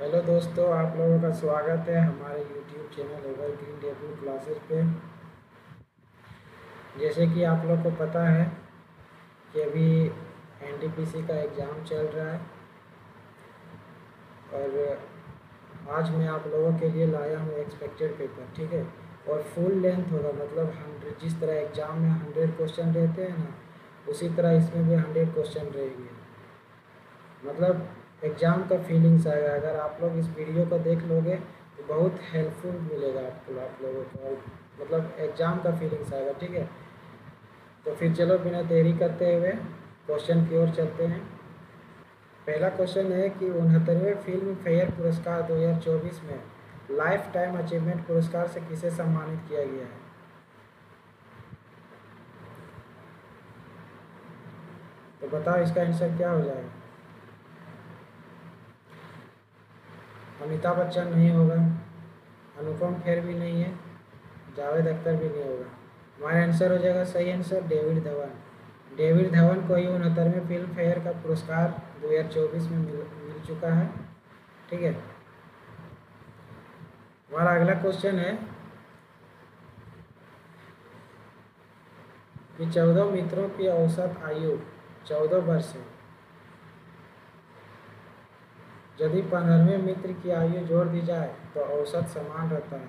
Hello दोस्तों, आप लोगों का स्वागत है हमारे YouTube channel evergreen debut classes पे। जैसे कि आप लोग को पता है कि अभी एनटीपीसी का एग्ज़ाम चल रहा है और आज मैं आप लोगों के लिए लाया हूँ एक्सपेक्टेड पेपर। ठीक है, और फुल लेंथ होगा, मतलब 100, जिस तरह एग्ज़ाम में 100 क्वेश्चन रहते हैं ना, उसी तरह इसमें भी 100 क्वेश्चन रहेंगे। मतलब एग्ज़ाम का फीलिंग्स आएगा। अगर आप लोग इस वीडियो को देख लोगे तो बहुत हेल्पफुल मिलेगा आपको, आप लोगों को, और मतलब एग्ज़ाम का फीलिंग्स आएगा। ठीक है, तो फिर चलो बिना देरी करते हुए क्वेश्चन की ओर चलते हैं। पहला क्वेश्चन है कि 69वें फिल्म फेयर पुरस्कार 2024 में लाइफ टाइम अचीवमेंट पुरस्कार से किसे सम्मानित किया गया है? तो बताओ इसका आंसर क्या हो जाएगा। अमिताभ बच्चन नहीं होगा, अनुपम खेर भी नहीं है, जावेद अख्तर भी नहीं होगा। हमारा आंसर हो जाएगा, सही answer, David Dhawan. David Dhawan को ही 69वें फिल्म फेयर का पुरस्कार 2024 में मिल चुका है। ठीक है, हमारा अगला क्वेश्चन है कि 14 मित्रों की औसत आयु 14 वर्ष है। यदि 15वें मित्र की आयु जोड़ दी जाए तो औसत समान रहता है,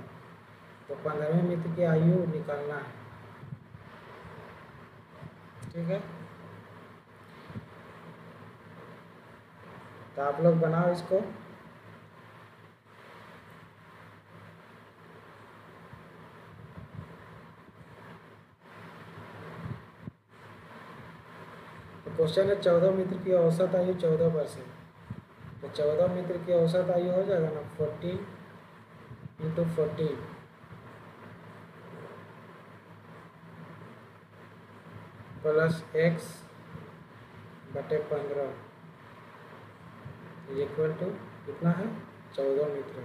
तो 15वें मित्र की आयु निकालना है। ठीक है, तो आप लोग बनाओ इसको। तो क्वेश्चन है 14 मित्र की औसत आयु 14 वर्ष है, तो 14 मित्र की औसत आयु हो जाएगा ना 40 इंटू 40 प्लस एक्स बटे 15 इक्वल टू कितना है, 14 मित्र।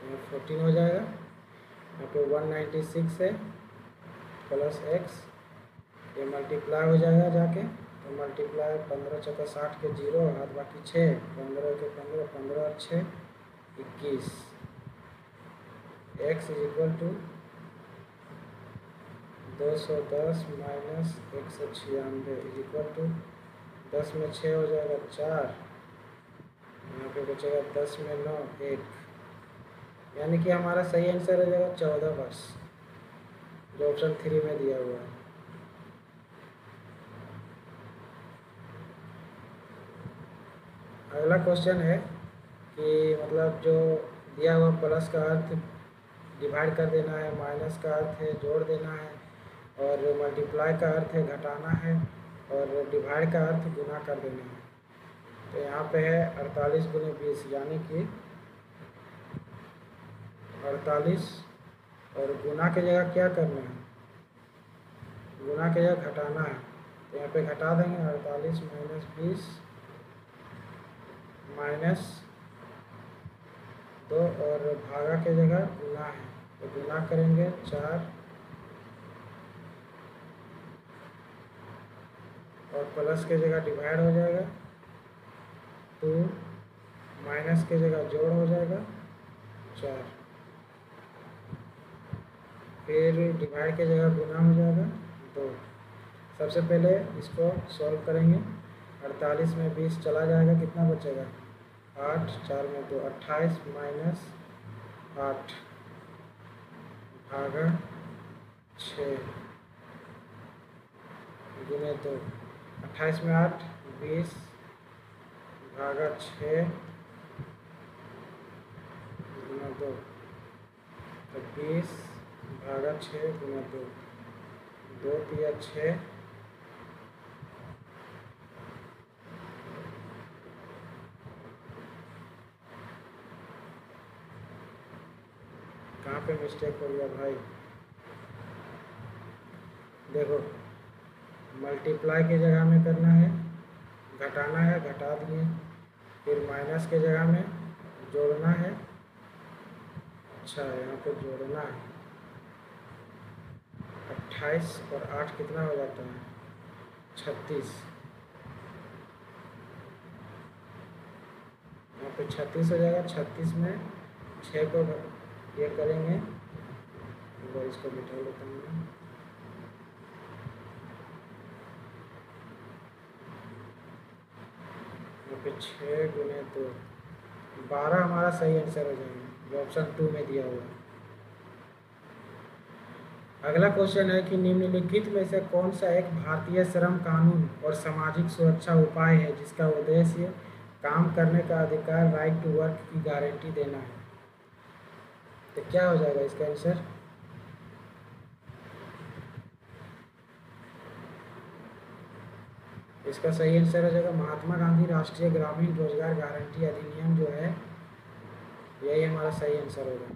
यहाँ 14 हो जाएगा, यहाँ पे 196 है प्लस एक्स, ये मल्टीप्लाई हो जाएगा जाके, तो मल्टीप्लाई 15 चौका 60 के 0 हाथ बाकी 6, 15 के 15, 15 और 6 21। X is equal to 210 minus 196 is equal to 10 में 6 हो जाएगा 4, यहाँ पे बचेगा 10 में 9 1, यानी कि हमारा सही आंसर हो जाएगा 14 वर्ष, जो ऑप्शन 3 में दिया हुआ है। अगला क्वेश्चन है कि मतलब जो दिया हुआ प्लस का अर्थ डिवाइड कर देना है, माइनस का अर्थ है जोड़ देना है, और मल्टीप्लाई का अर्थ है घटाना है, और डिवाइड का अर्थ गुना कर देना है। तो यहाँ पे है 48 गुने 20, यानी कि 48, और गुना की जगह क्या करना है, गुना की जगह घटाना है, तो यहाँ पे घटा देंगे 48 माइनस 20 माइनस 2, और भागा की जगह गुना है, तो गुना करेंगे 4, और प्लस की जगह डिवाइड हो जाएगा 2, माइनस की जगह जोड़ हो जाएगा 4, फिर डिवाइड की जगह गुना हो जाएगा 2। सबसे पहले इसको सॉल्व करेंगे, 48 में 20 चला जाएगा, कितना बचेगा 8, 4 में 2, 28 माइनस 8 भागा 6 गुने 2, 28 में 8 20 भागा 6 गुना 2, तो 20 भागा 6 गुना 2, 2 तिया 6, कहाँ पे मिस्टेक हो गया भाई। देखो, मल्टीप्लाई की जगह में करना है, घटाना है, घटा दिए, फिर माइनस की जगह में जोड़ना है, अच्छा यहाँ पे जोड़ना है, 28 और 8 कितना हो जाता है 36, यहाँ पे 36 हो जाएगा। 36 में 6 को ये करेंगे, तो इसको बिठा लेता हूँ मैं। यहाँ पे 6 गुने 2, 12 हमारा सही आंसर हो जाएगा, जो ऑप्शन 2 में दिया हुआ है। अगला क्वेश्चन है कि निम्नलिखित में से कौन सा एक भारतीय श्रम कानून और सामाजिक सुरक्षा उपाय है जिसका उद्देश्य काम करने का अधिकार, राइट टू वर्क की गारंटी देना है। तो क्या हो जाएगा इसका आंसर? इसका सही आंसर हो जाएगा महात्मा गांधी राष्ट्रीय ग्रामीण रोजगार गारंटी अधिनियम जो है, यही हमारा सही आंसर होगा।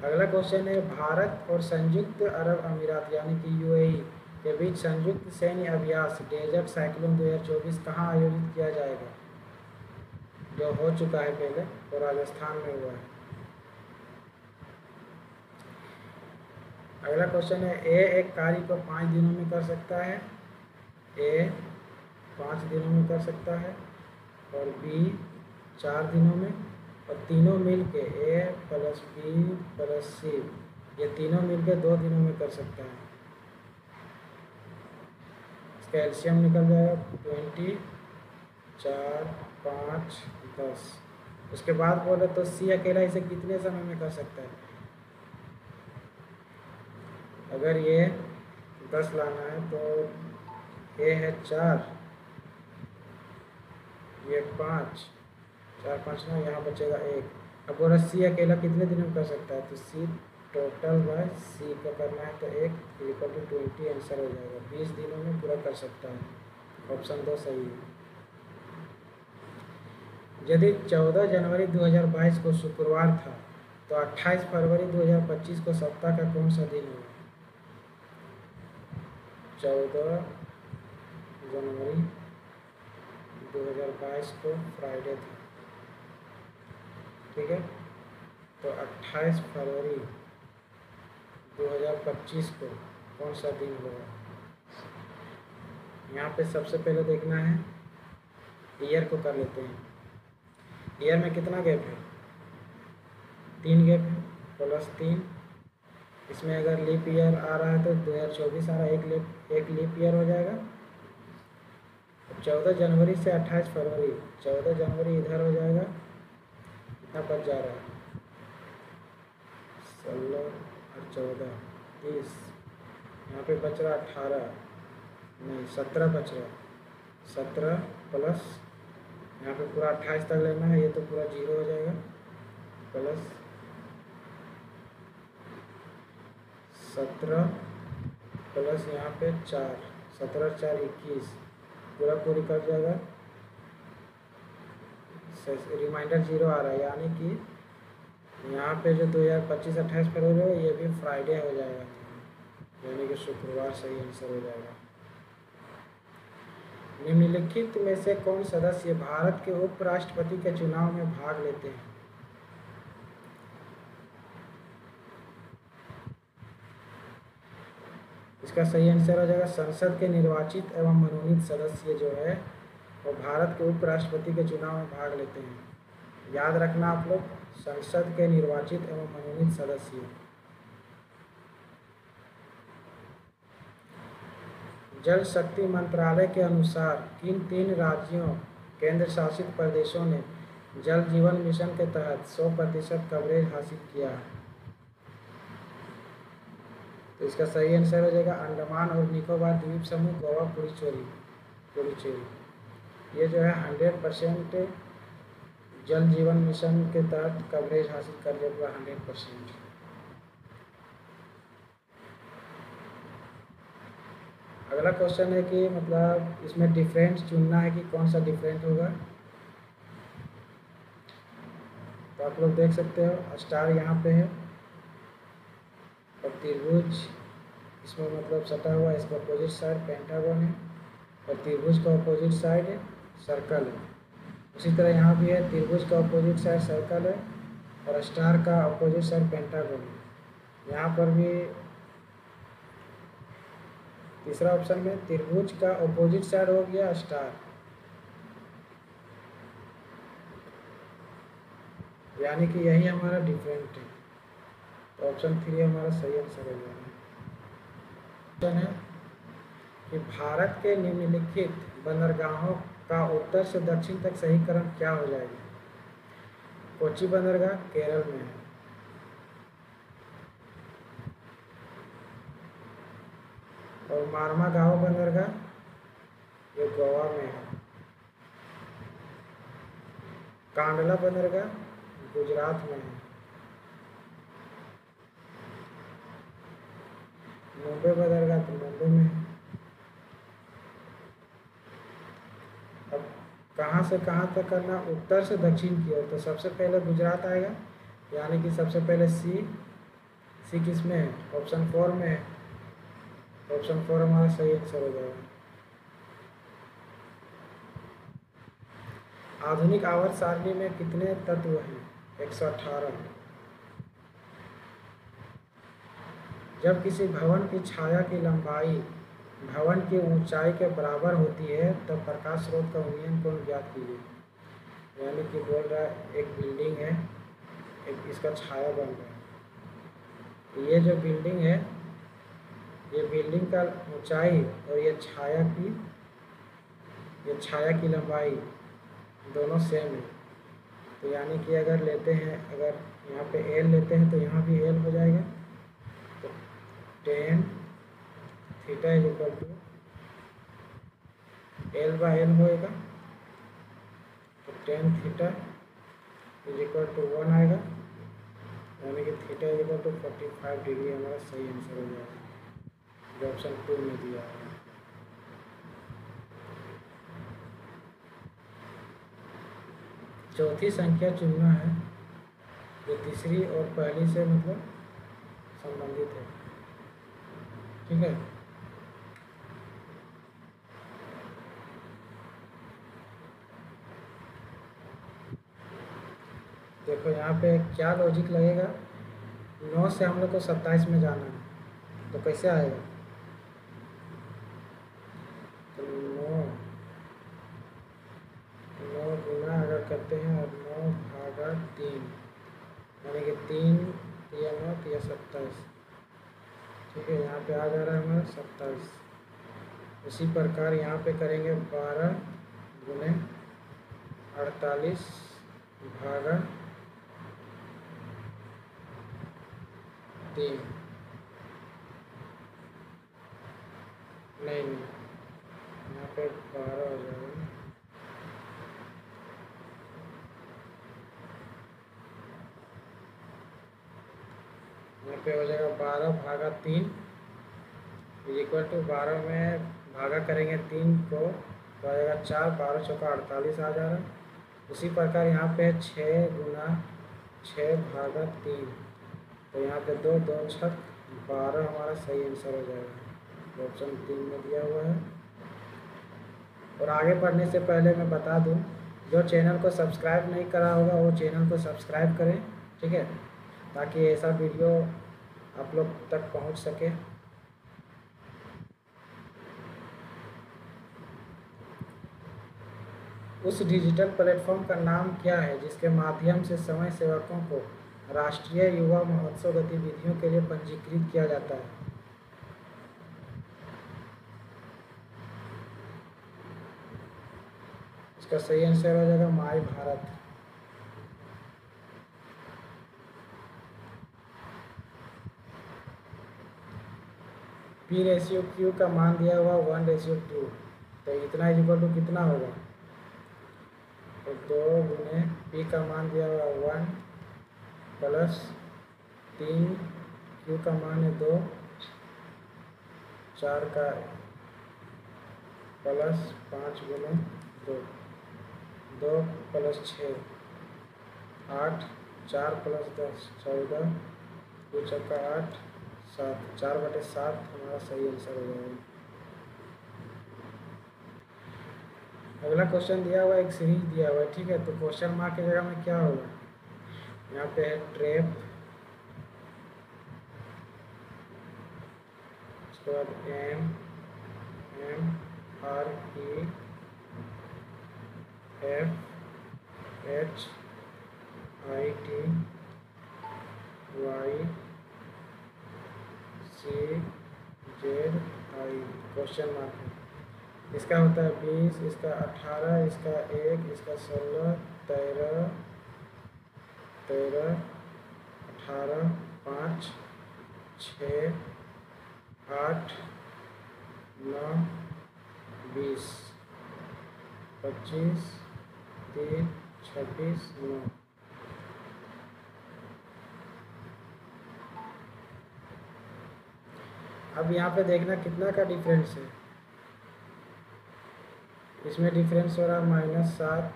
अगला क्वेश्चन है भारत और संयुक्त अरब अमीरात यानी कि यूएई के बीच संयुक्त सैन्य अभ्यास डेजर्ट साइक्लोन 2024 कहाँ आयोजित किया जाएगा, जो हो चुका है पहले और राजस्थान में हुआ है। अगला क्वेश्चन है ए एक कार्य को 5 दिनों में कर सकता है, ए 5 दिनों में कर सकता है, और बी 4 दिनों में, और तीनों मिलके ए प्लस बी प्लस सी, ये तीनों मिलके 2 दिनों में कर सकता है। इसका एलसीएम निकल जाएगा 20, 4, 5, 10। उसके बाद बोले तो सी अकेला इसे कितने समय में कर सकता है? अगर ये 10 लाना है तो ए है 4, ये 5, 4 5 ना, यहाँ बचेगा 1। अब बोला सी अकेला कितने दिनों में कर सकता है, तो सी टोटल बाय सी का करना है तो 1 इक्वल टू 20 आंसर हो जाएगा। 20 दिनों में पूरा कर सकता है। ऑप्शन 2 सही है। यदि 14 जनवरी 2022 को शुक्रवार था तो 28 फरवरी 2025 को सप्ताह का कौन सा दिन होगा? 14 जनवरी 2022 को फ्राइडे था, ठीक है, तो 28 फरवरी 2025 को कौन सा दिन होगा? यहाँ पे सबसे पहले देखना है, ईयर को कर लेते हैं। ईयर में कितना गैप है? 3 गैप है, प्लस 3। इसमें अगर लीप ईयर आ रहा है तो 2024 आ रहा है, एक लीप ईयर हो जाएगा। 14 जनवरी से 28 फरवरी, 14 जनवरी इधर हो जाएगा, कितना बच जा रहा है? 16 और 14 30, यहाँ पे बच रहा 18, नहीं 17 बच रहा। 17 प्लस यहाँ पे पूरा 28 तक लेना है, ये तो पूरा 0 हो जाएगा, प्लस 17 प्लस यहाँ पे 4, 17 4 21, पूरा पूरी कर जाएगा। रिमाइंडर 0 आ रहा है, यानी कि यहाँ पे जो 2025 28 फरवरी हो, ये भी फ्राइडे हो जाएगा, यानी कि शुक्रवार सही आंसर हो जाएगा। निम्नलिखित में से कौन सदस्य भारत के उपराष्ट्रपति के चुनाव में भाग लेते हैं? इसका सही आंसर हो जाएगा संसद के निर्वाचित एवं मनोनीत सदस्य जो है वो भारत के उपराष्ट्रपति के चुनाव में भाग लेते हैं। याद रखना आप लोग, संसद के निर्वाचित एवं मनोनीत सदस्य। जल शक्ति मंत्रालय के अनुसार किन 3 राज्यों केंद्र शासित प्रदेशों ने जल जीवन मिशन के तहत 100% कवरेज हासिल किया है? तो इसका सही आंसर हो जाएगा अंडमान और निकोबार द्वीप समूह, गोवा, पुडुचेरी। ये जो है 100% जल जीवन मिशन के तहत कवरेज हासिल कर लिया, पूरा 100%। अगला क्वेश्चन है कि मतलब इसमें डिफरेंट चुनना है कि कौन सा डिफरेंट होगा। तो आप लोग देख सकते हो स्टार यहाँ पे है और त्रिभुज इसमें मतलब सटा हुआ है, इसका अपोजिट साइड पेंटागन है और त्रिभुज का अपोजिट साइड सर्कल है। उसी तरह यहाँ भी है, त्रिभुज का अपोजिट साइड सर्कल है और स्टार का अपोजिट साइड पेंटागन है। यहाँ पर भी तीसरा ऑप्शन में त्रिभुज का अपोजिट साइड हो गया स्टार यानी कि यही हमारा डिफरेंट है। तो ऑप्शन 3 हमारा सही आंसर हो जाएगा। क्वेश्चन है कि भारत के निम्नलिखित बंदरगाहों का उत्तर से दक्षिण तक सही क्रम क्या हो जाएगा। कोच्चि बंदरगाह केरल में है, और मार्मागांव बंदरगाह ये गोवा में है। कांडला बंदरगाह गुजरात में है। मुंबई बंदरगाह तो मुंबई में है। अब कहाँ से कहाँ तक करना, उत्तर से दक्षिण की ओर। तो सबसे पहले गुजरात आएगा, यानी कि सबसे पहले सी किस में है, ऑप्शन 4 में है। ऑप्शन 4 हमारा सही आंसर हो जाएगा। आधुनिक आवर्त सारणी में कितने तत्व हैं? 118। जब किसी भवन की छाया की लंबाई भवन की ऊंचाई के बराबर होती है तब प्रकाश स्रोत का नियम कौन ज्ञात कीजिए। यानी कि बोल रहा है एक बिल्डिंग है, एक इसका छाया बन रहा है। ये जो बिल्डिंग है, ये बिल्डिंग का ऊंचाई और ये छाया की लंबाई दोनों सेम है। तो यानी कि अगर लेते हैं, अगर यहाँ पे एल लेते हैं तो यहाँ भी एल हो जाएगा। तो tan theta is equal to L by L होएगा। तो tan theta is equal to 1 आएगा, यानी कि theta is equal to 45 degree हमारा सही आंसर हो जाएगा, जो ऑप्शन 2 में दिया है। चौथी संख्या चुनना है जो तीसरी और पहली से मतलब संबंधित है। ठीक है, देखो यहाँ पे क्या लॉजिक लगेगा। 9 से हम लोग को 27 में जाना है, तो कैसे आएगा। तो 9 गुना अगर करते हैं और 9 भागा 3, यानी कि 3 या 9 या 27। ठीक है, यहाँ पे आ जा रहा है हमारा 27। उसी प्रकार यहाँ पे करेंगे 12 गुने 48 भागा 3। नहीं, यहाँ पे 12 हो जाएगा। यहाँ पे हो जाएगा 12 भागा 3 इक्वल टू 12 में भागा करेंगे 3 को तो आ जाएगा 4, 12 चौका 48 आ जा रहा है। उसी प्रकार यहाँ पे 6 गुना 6 भागा 3, तो यहाँ पे 2 2 छक 12 हमारा सही आंसर हो जाएगा, ऑप्शन 3 में दिया हुआ है। और आगे बढ़ने से पहले मैं बता दूं, जो चैनल को सब्सक्राइब नहीं करा होगा वो चैनल को सब्सक्राइब करें। ठीक है, ताकि ऐसा वीडियो आप लोग तक पहुंच सके। उस डिजिटल प्लेटफॉर्म का नाम क्या है जिसके माध्यम से समय सेवकों को राष्ट्रीय युवा महोत्सव गतिविधियों के लिए पंजीकृत किया जाता है। इसका सही आंसर हो जाएगा माई भारत। P/Q का मान दिया हुआ 1/2, तो इतना इक्वल टू कितना होगा। तो 2 गुने P का मान दिया हुआ 1 प्लस 3 Q का मान है 2, 4 का प्लस 5 गुने 2, 2 प्लस 6 8, 4 प्लस 10 14, 2 चक्का 8, 7, 4/7 हमारा सही आंसर हो जाएगा। अगला क्वेश्चन दिया हुआ एक सीरीज दिया हुआ है। ठीक है, तो क्वेश्चन मार्क की जगह में क्या होगा, यहाँ पे है ट्रैप, उसके बाद MMREFHIT क्वेश्चन मार्क है। इसका होता है 20, इसका 18, इसका 1, इसका 16, 13, 18, 5, 6, 8, 9, 20, 25, 3, 26, 9। अब यहाँ पे देखना कितना का डिफरेंस है। इसमें डिफरेंस हो रहा है -7,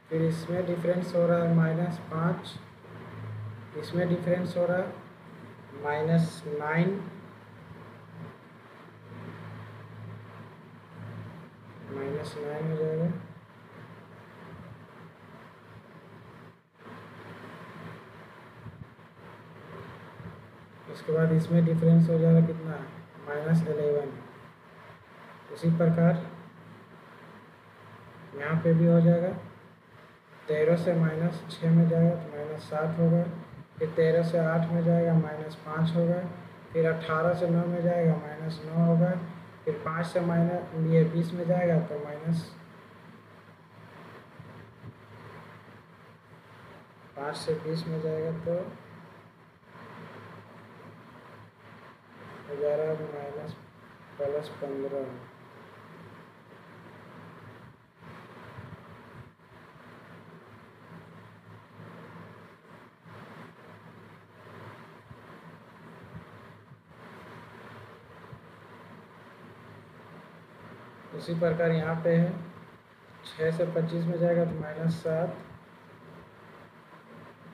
फिर इसमें डिफरेंस हो रहा है -5, इसमें डिफरेंस हो रहा है -9, -9 हो जाएगा। उसके बाद इसमें डिफरेंस हो जाएगा कितना, -11। उसी प्रकार यहाँ पे भी हो जाएगा। 13 से -6 में जाएगा तो -7 होगा, फिर 13 से 8 में जाएगा -5 होगा, फिर 18 से 9 में जाएगा -9 होगा, फिर 5 से ये 20 में जाएगा तो -5 से 20 में जाएगा तो 11 -+15। उसी प्रकार यहाँ पे है 6 से 25 में जाएगा तो -7,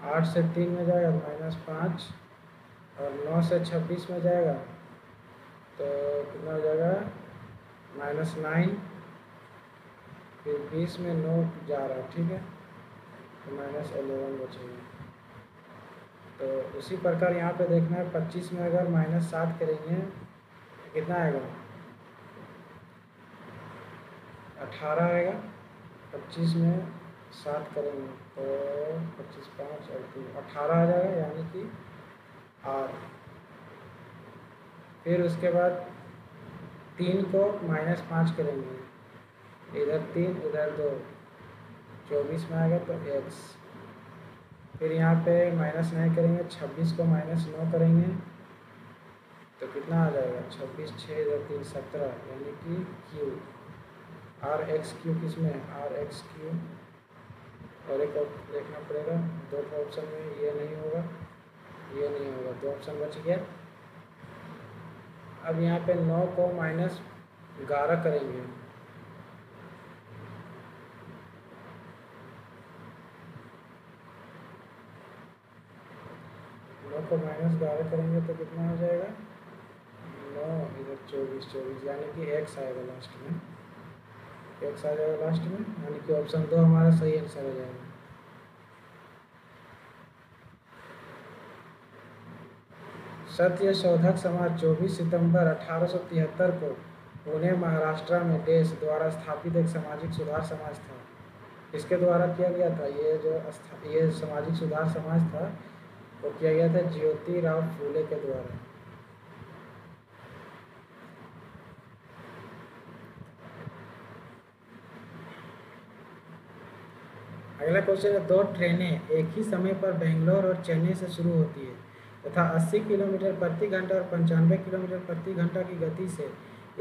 8 से 3 में जाएगा तो -5, और 9 से 26 में जाएगा तो कितना हो जाएगा -9, फिर 20 में 9 जा रहा है, ठीक है, तो -11 बचेगा। तो उसी प्रकार यहाँ पे देखना है 25 में अगर -7 करेंगे कितना आएगा, 18 आएगा। 25 में 7 करेंगे तो 25, 5 और 3, 18 आ जाएगा, यानी कि आर। फिर उसके बाद 3 को -5 करेंगे, इधर 3 उधर 2, 24 में आएगा तो x। फिर यहाँ पे -9 करेंगे, 26 को -9 करेंगे तो कितना आ जाएगा, 26, 6 इधर 3, 17, यानी कि q। आर एक्स क्यू किस में, आर एक्स क्यू। और एक और देखना पड़ेगा, 2 ऑप्शन में ये नहीं होगा, ये नहीं होगा, 2 ऑप्शन बच गया। अब यहाँ पे 9 को -11 करेंगे, को -11 करेंगे तो कितना हो जाएगा, 9 इधर 24, यानी कि x आएगा लास्ट में, x आ जाएगा लास्ट में, यानी कि ऑप्शन 2 हमारा सही आंसर हो जाएगा। सत्य शोधक समाज 24 सितंबर 1873 को पुणे महाराष्ट्र में देश द्वारा स्थापित एक सामाजिक सुधार समाज था। इसके द्वारा किया गया था, ये सामाजिक सुधार समाज था वो किया गया था ज्योतिराव फूले के द्वारा। अगला क्वेश्चन है, 2 ट्रेनें एक ही समय पर बेंगलोर और चेन्नई से शुरू होती है तथा 80 किलोमीटर प्रति घंटा और 95 किलोमीटर प्रति घंटा की गति से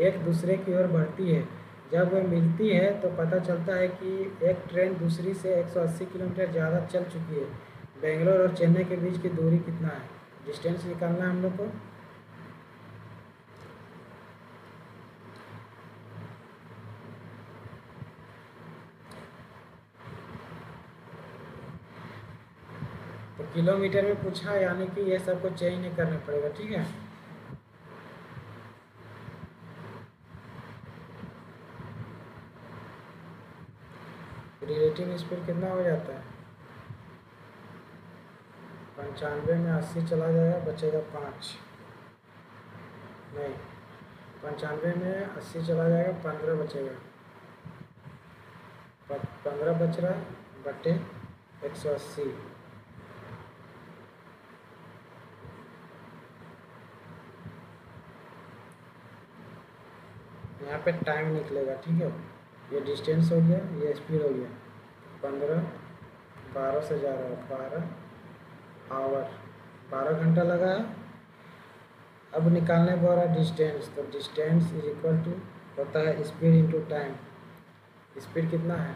एक दूसरे की ओर बढ़ती है। जब वे मिलती है तो पता चलता है कि एक ट्रेन दूसरी से 180 किलोमीटर ज़्यादा चल चुकी है। बेंगलोर और चेन्नई के बीच की दूरी कितना है, डिस्टेंस निकालना है हम लोग को। तो किलोमीटर में पूछा, यानी कि ये सबको चेंज नहीं करना पड़ेगा, ठीक है। रिलेटिव स्पीड कितना हो जाता है, 95 में 80 चला जाएगा, बचेगा 5, नहीं 95 में 80 चला जाएगा, 15 बचेगा, 15 बच रहा बटे 180। यहाँ पे टाइम निकलेगा, ठीक है। ये डिस्टेंस हो गया, ये स्पीड हो गया। 15, 12 से जा रहा है, 12 आवर, 12 घंटा लगा है। अब निकालने पर रहा डिस्टेंस, तो डिस्टेंस इज इक्वल टू होता है स्पीड इंटू टाइम। स्पीड कितना है,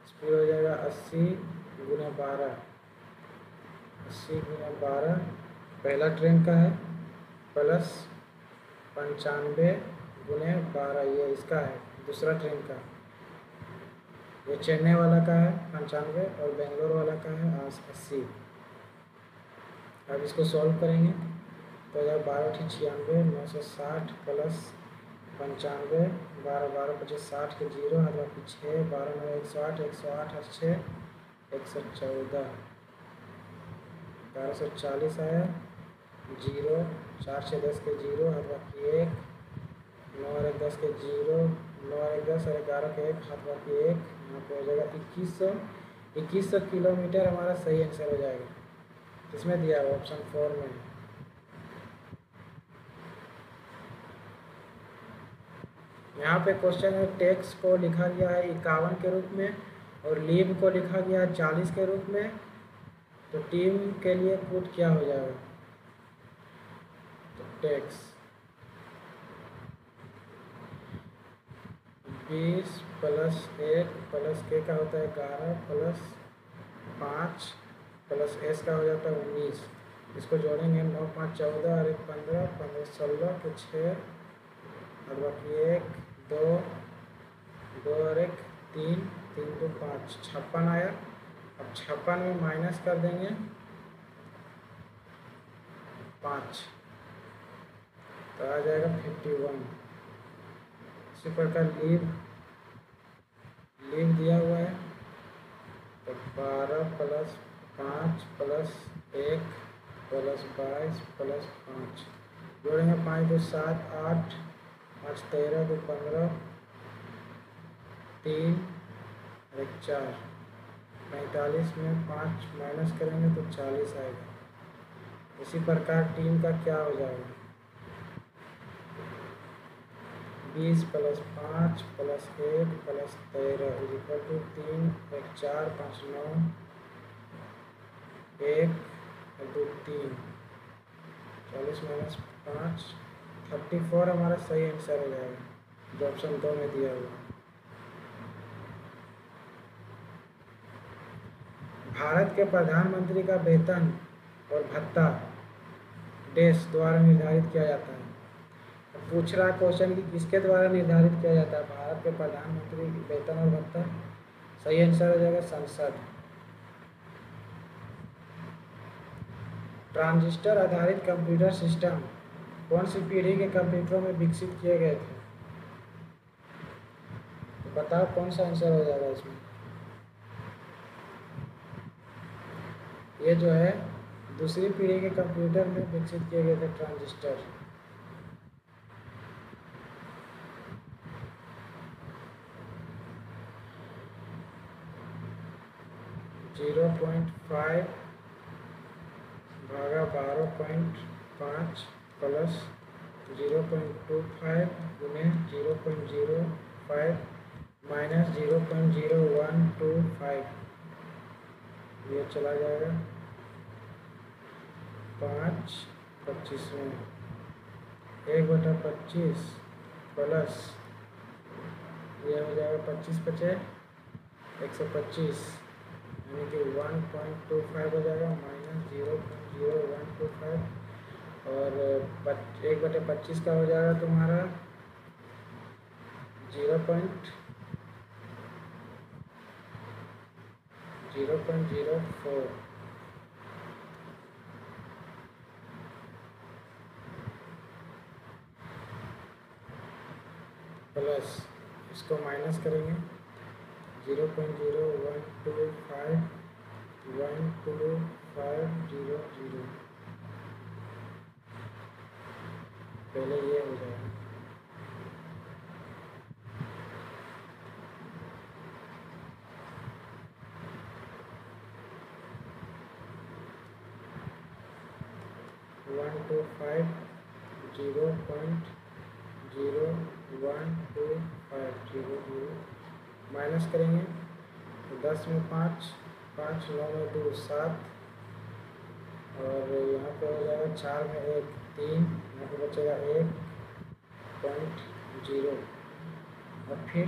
स्पीड हो जाएगा 80 गुना 12, 80 गुना 12 पहला ट्रेन का है, प्लस 95 गुने 12 ये इसका है दूसरा ट्रेन का। ये चेन्नई वाला का है 95 और बेंगलोर वाला का है 80। अब इसको सॉल्व करेंगे तो यह 12×96 960 प्लस 95, 12 12 25 60 के 0 और बाकी 6, 12 9 108, 108 और 6 114, 1240 आया। 0 4 6 10 के 0 और बाकी 1, 9 और 1 10 के 0, 9 और 1 10 और 11 के 1 हाथ बाकी 1, यहाँ पे हो जाएगा 2100 किलोमीटर हमारा सही आंसर हो जाएगा। किसमें दिया है, ऑप्शन 4 में। यहाँ पे क्वेश्चन है टैक्स को लिखा गया है 51 के रूप में और लीव को लिखा गया है 40 के रूप में, तो टीम के लिए पुट क्या हो जाएगा, तो टैक्स 20 प्लस 1 प्लस के का होता है 11 प्लस 5 प्लस एस का हो जाता है 19। इसको जोड़ेंगे 9 5 14 और 1 15, 15 16 के 6 और बाकी 1 2 2 और 1 3, 3 2 5 56 आया। अब 56 में माइनस कर देंगे 5 तो आ जाएगा 51। इसी प्रकार लीव दिया हुआ है तो 12 प्लस 5 प्लस 1 प्लस 22 प्लस 5 जोड़ेंगे 5 2 7 8 5 13 2 15 3 और 1 4, 45 में 5 माइनस करेंगे तो 40 आएगा। इसी प्रकार टीम का क्या हो जाएगा, 20 plus 5 plus 1 plus 13 is equal to 3 1 4 5 9 1 2 3, 40 minus 5 34 हमारा सही आंसर हो जाएगा जो ऑप्शन 2 में दिया हुआ। भारत के प्रधानमंत्री का वेतन और भत्ता देश द्वारा निर्धारित किया जाता है। अब पूछ रहा क्वेश्चन कि किसके द्वारा निर्धारित किया जाता है, भारत के प्रधानमंत्री वेतन और भत्ता, सही आंसर हो जाएगा संसद। ट्रांजिस्टर आधारित कंप्यूटर सिस्टम कौन सी पीढ़ी के कंप्यूटरों में विकसित किए गए थे, तो बताओ कौन सा आंसर हो जाएगा इसमें। ये जो है दूसरी पीढ़ी के कंप्यूटर में विकसित किए गए थे ट्रांजिस्टर। जीरो 0.5 भागा 12.5 प्लस 0.25 गुने 0.05 माइनस 0.0125, ये चला जाएगा 5 25 में 1/25 प्लस ये हो जाएगा 25 बचे 125 यानी कि 1.25 हो जाएगा माइनस 0.0125 और 1/25 का हो जाएगा तुम्हारा 0.04 प्लस इसको माइनस करेंगे 0.0125 12500 पहले ये हो जाएगा। वन टू फाइव 0.0125 0 1 2 5 0 0 माइनस करेंगे तो 10 में 5 5 9 में 2 7 और यहाँ पे हो जाएगा 4 में 1 3 यहाँ पे बचेगा 1.0 और फिर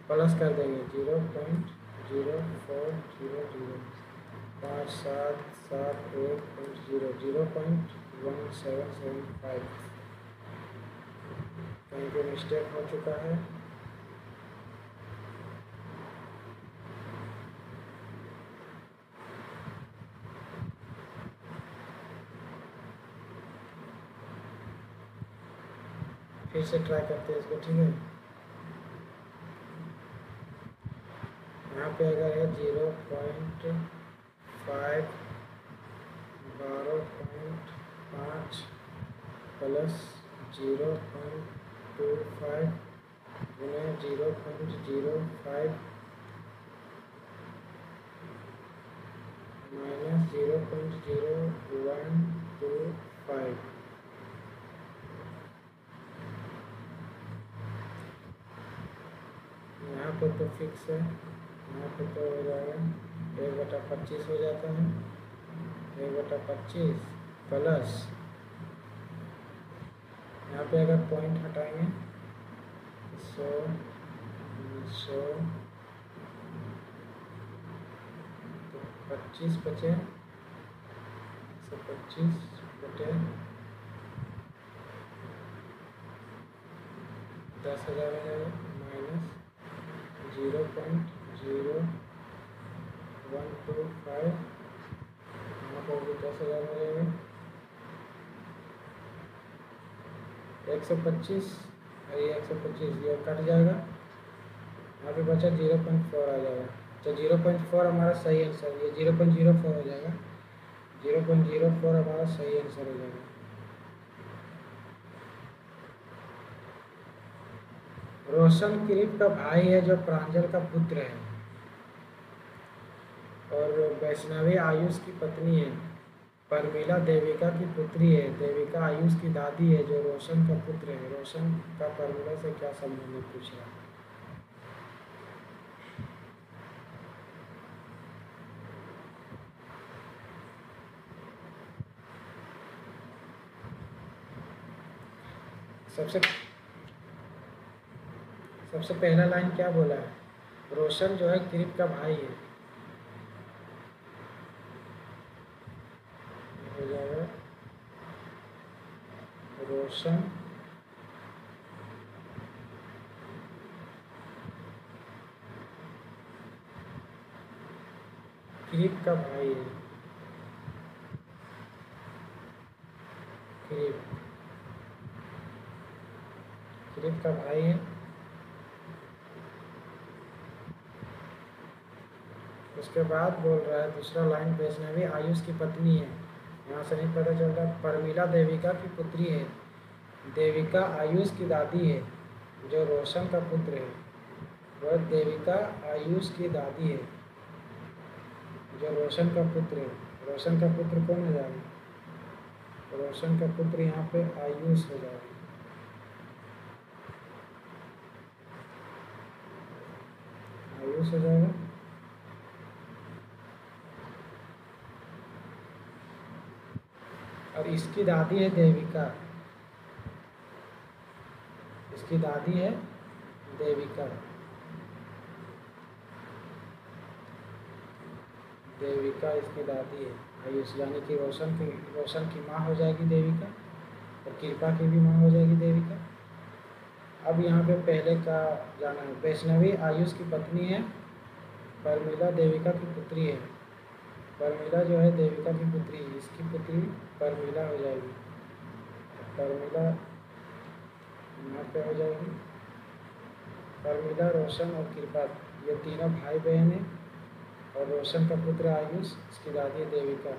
प्लस कर देंगे 0.0400 5 7 7 1.0 0.1775 कहीं पे मिस्टेक हो चुका है। फिर से ट्राई करते हैं इसको, ठीक है। यहाँ पे अगर है 0.5 12.5 प्लस 0.25 गुने 0.05 माइनस 0.0125 यहाँ पे तो फिक्स है, यहाँ पे तो हो जाएगा 1/25 हो जाता है 1/25 प्लस यहाँ पे अगर पॉइंट हटाएंगे 100 तो 25 बचे 125 बटे 10,000 हो जाएगा माइनस 0.0125 यहाँ पर भी 10,000 हो जाएगा 125 और ये 125 ये कट जाएगा, यहाँ पे बचा 0.4 आ जाएगा। तो 0.4 हमारा सही आंसर, ये 0.04 हो जाएगा, 0.04 हमारा सही आंसर हो जाएगा। रोशन किरीट का भाई है जो प्रांजल का पुत्र है, और वैष्णवी आयुष की पत्नी है, परमिला देविका की पुत्री है, देविका आयुष की दादी है जो रोशन का पुत्र है। रोशन का परमिला से क्या संबंध है पूछ रहा है। सबसे पहला लाइन क्या बोला है, रोशन जो है किरीट का भाई है, हो जाएगा रोशन किरीट का भाई है, किरीट का भाई है। उसके बाद बोल रहा है दूसरा लाइन, वैष्णवी आयुष की पत्नी है, यहाँ से नहीं पता चल रहा। परमिला देविका की पुत्री है, देविका आयुष की दादी है जो रोशन का पुत्र है। वह देविका आयुष की दादी है जो रोशन का पुत्र है। रोशन का पुत्र कौन हो जाएगा, रोशन का पुत्र यहाँ पे आयुष हो जाएगा। आयुष हो जाएगा। और इसकी दादी है देविका, इसकी दादी है देविका, देविका इसकी दादी है आयुष, यानी कि रोशन की माँ हो जाएगी देविका, और कृपा की भी माँ हो जाएगी देविका। अब यहाँ पे पहले का जाना है, वैष्णवी आयुष की पत्नी है, परमिला देविका की पुत्री है। परमिला जो है देविका की पुत्री, इसकी पुत्री परमिला हो जाएगी, परमिला यहाँ पे हो जाएगी। परमिला, रोशन और कृपा ये तीनों भाई बहन हैं, और रोशन का पुत्र आयुष, इसकी दादी देविका।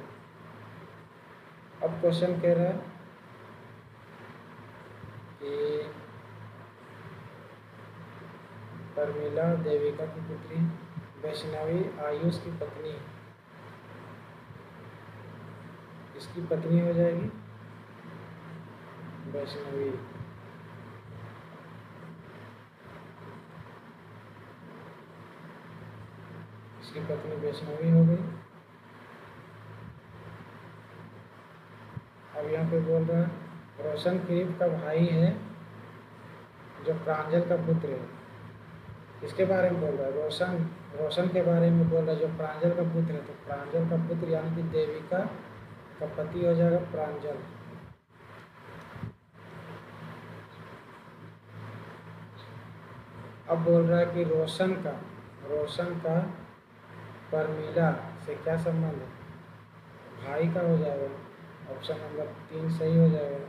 अब क्वेश्चन कह रहा है कि परमिला देविका की पुत्री, वैष्णवी आयुष की पत्नी, इसकी पत्नी हो जाएगी वैष्णवी, इसकी पत्नी वैष्णवी हो गई। अब यहाँ पे बोल रहा है रोशन फिलिप का भाई है जो प्रांजल का पुत्र है। इसके बारे में बोल रहा है, रोशन रोशन के बारे में बोल रहा है जो प्रांजल का पुत्र है। तो प्रांजल का पुत्र यानी कि देविका का पति हो जाएगा प्रांजल। अब बोल रहा है कि रोशन का परमीला से क्या संबंध है? भाई का हो जाएगा। ऑप्शन नंबर 3 सही हो जाएगा।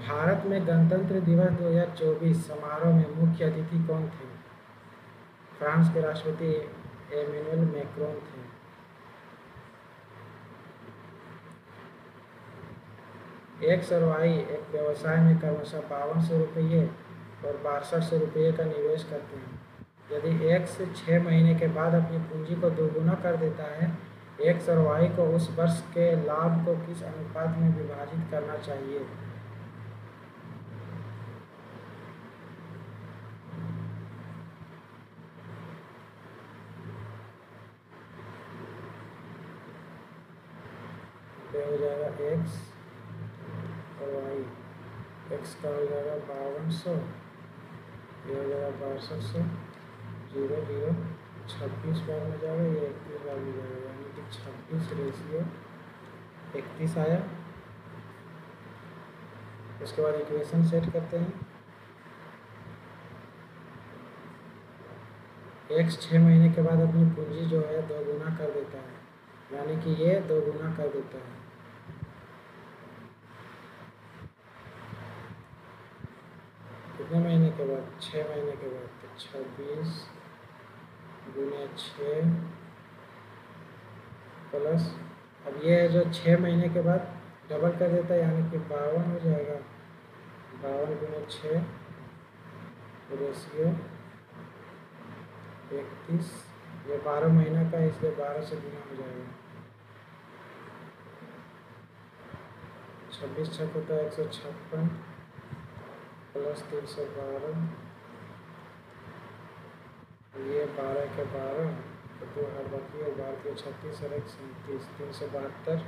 भारत में गणतंत्र दिवस 2024 समारोह में मुख्य अतिथि कौन थे? फ्रांस के राष्ट्रपति एमेनुएल मैक्रोन थे। एक्स और वाई एक व्यवसाय में क्रमशः 5200 रुपये और 6200 रुपये का निवेश करते हैं। यदि एक्स 6 महीने के बाद अपनी पूंजी को दोगुना कर देता है, एक्स और वाई को उस वर्ष के लाभ को किस अनुपात में विभाजित करना चाहिए? हो जाएगा एक्स और वाई। एक्स का हो जाएगा 5200, ये हो जाएगा 6200, 0 0 26 बार में जाएगा, ये 31 बार में जाएगा, यानी कि 26 रेशियो 31 आया। उसके बाद इक्वेशन सेट करते हैं। एक्स 6 महीने के बाद अपनी पूंजी जो है दोगुना कर देता है, यानी कि ये दोगुना कर देता है। कितने महीने के बाद? 6 महीने के बाद। तो 26 गुने 6 प्लस, अब ये है जो 6 महीने के बाद डबल कर देता है, यानी कि 52 हो जाएगा। 52 गुने 6 रेशियो 31। ये 12 महीना का है, इसलिए 12 से गुना हो जाएगा। 26 छक होता है 156 प्लस 312, ये 12 के 12 तो 2 हाथ बाकी है, 12 के 36 और 1 37, 372।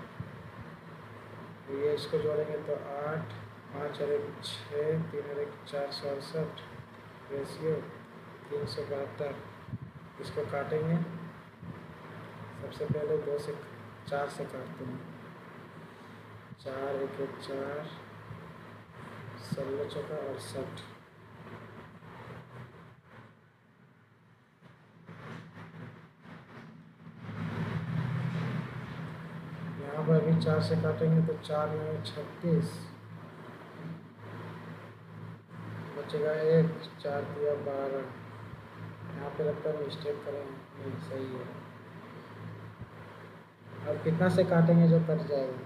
ये इसको जोड़ेंगे तो 8, 5 और 1 6, 3 और 1 468 रेशियो 372। इसको काटेंगे, सबसे पहले 2 से 4 से काटते हैं। 4 1 1 4, 16 चौका 68। यहाँ पर भी 4 से काटेंगे तो 4 9 36, बचेगा 1, 4 दिया 12। यहाँ पे लगता है मिस्टेक करें, नहीं सही है। अब कितना से काटेंगे जो कट जाएगा?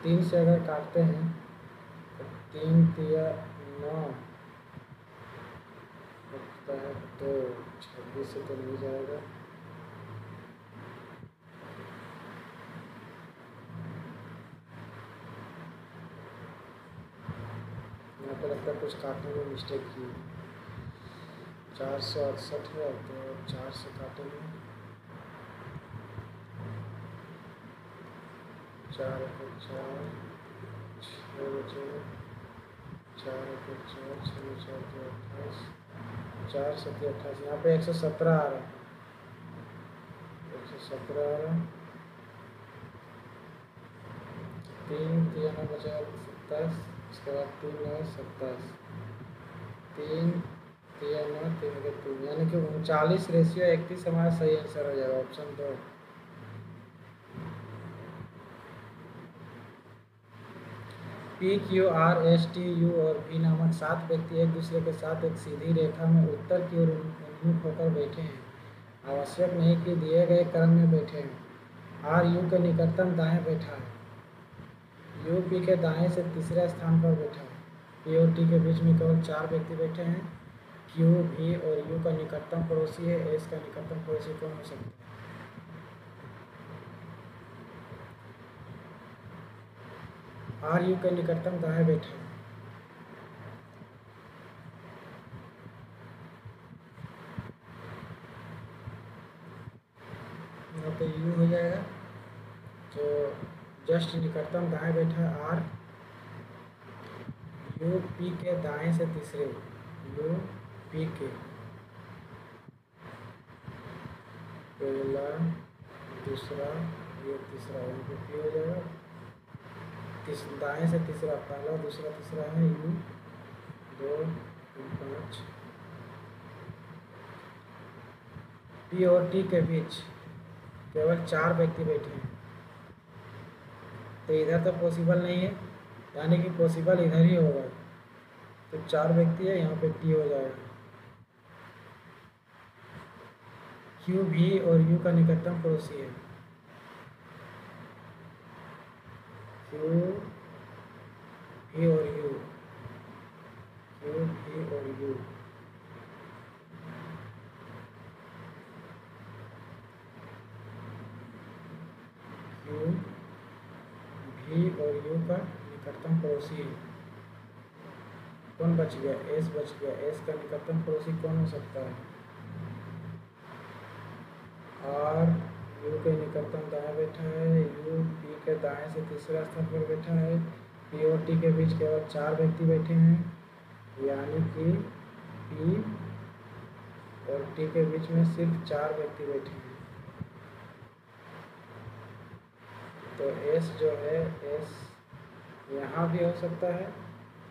3 से अगर काटते हैं तो 3 तिया 9 बचता है 2, 26 से तो नहीं जाएगा। यहाँ पे लगता है कुछ काटने में मिस्टेक की। 468 है तो 4 से काटेंगे, 4 1 4 6 बचेगा, 4 1 4 6 4 2 28, 4 7 28। यहाँ पे 117 आ रहा है, 117 आ रहा है। 3 3 बचेगा 27, उसके बाद 3 9 27, 3 3 9 3 के 3, यानी कि 39 रेशियो 31 हमारा सही आंसर हो जाएगा, option 2। P Q R S T U और वी नामक 7 व्यक्ति एक दूसरे के साथ एक सीधी रेखा में उत्तर की ओर उन्मुख होकर बैठे हैं। आवश्यक नहीं कि दिए गए क्रम में बैठे हैं। आर यू के निकटतम दाएं बैठा है, यू पी के दाएं से तीसरे स्थान पर बैठा है। पी और टी के बीच में केवल 4 व्यक्ति बैठे हैं। क्यू, वी और यू का निकटतम पड़ोसी है, एस का निकटतम पड़ोसी कौन हो सकता है? आर यू के निकटतम दाएं बैठा है। यहाँ पे यू हो जाएगा, तो जस्ट निकटतम दाएं बैठा है आर, यू पी के दाएं से तीसरे, यू पी के पहला दूसरा ये तीसरा, यहाँ पे पी हो जाएगा, दाएं से तीसरा, पहला दूसरा तीसरा है यू 2 5। पी और टी के बीच केवल 4 व्यक्ति बैठे हैं, तो इधर तो पॉसिबल नहीं है, यानी कि पॉसिबल इधर ही होगा, तो 4 व्यक्ति है, यहाँ पे टी हो जाएगा। क्यू भी और यू का निकटतम पड़ोसी है, क्यू भी और यू, क्यू भी और यू, क्यू भी और यू का निकटतम पड़ोसी है। कौन बच गया? एस बच गया। एस का निकटतम पड़ोसी कौन हो सकता है? आर यू के निकटतम दाएं बैठा है, यू पी के दाएं से तीसरा स्थान पर बैठा है, पी और टी के बीच केवल 4 व्यक्ति बैठे हैं, यानी कि पी और टी के बीच में सिर्फ 4 व्यक्ति बैठे हैं। तो एस जो है, एस यहाँ भी हो सकता है,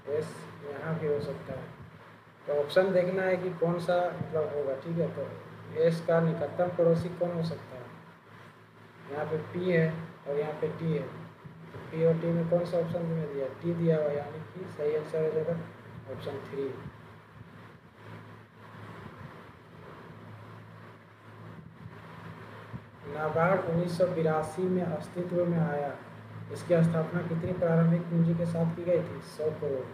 एस यहाँ भी हो सकता है, तो ऑप्शन देखना है कि कौन सा मतलब होगा। ठीक है, तो एस का निकटतम पड़ोसी कौन हो सकता है? यहाँ पे पी है और यहाँ पे टी है, तो पी और टी में कौन सा ऑप्शन में दिया? टी दिया हुआ, यानी कि सही आंसर हो जाएगा ऑप्शन 3। नाबार्ड 1982 में अस्तित्व में आया, इसकी स्थापना कितनी प्रारंभिक पूंजी के साथ की गई थी? 100 करोड़।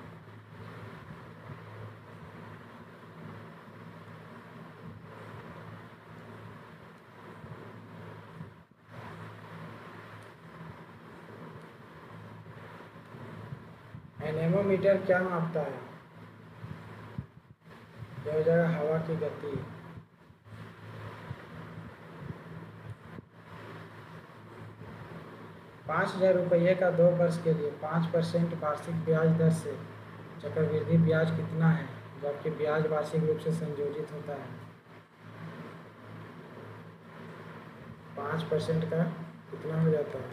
एनेमोमीटर क्या मापता है? यह हो जाएगा हवा की गति। ₹5000 का 2 वर्ष के लिए 5% वार्षिक ब्याज दर से चक्रवृद्धि ब्याज कितना है, जबकि ब्याज वार्षिक रूप से संयोजित होता है? 5% का कितना हो जाता है?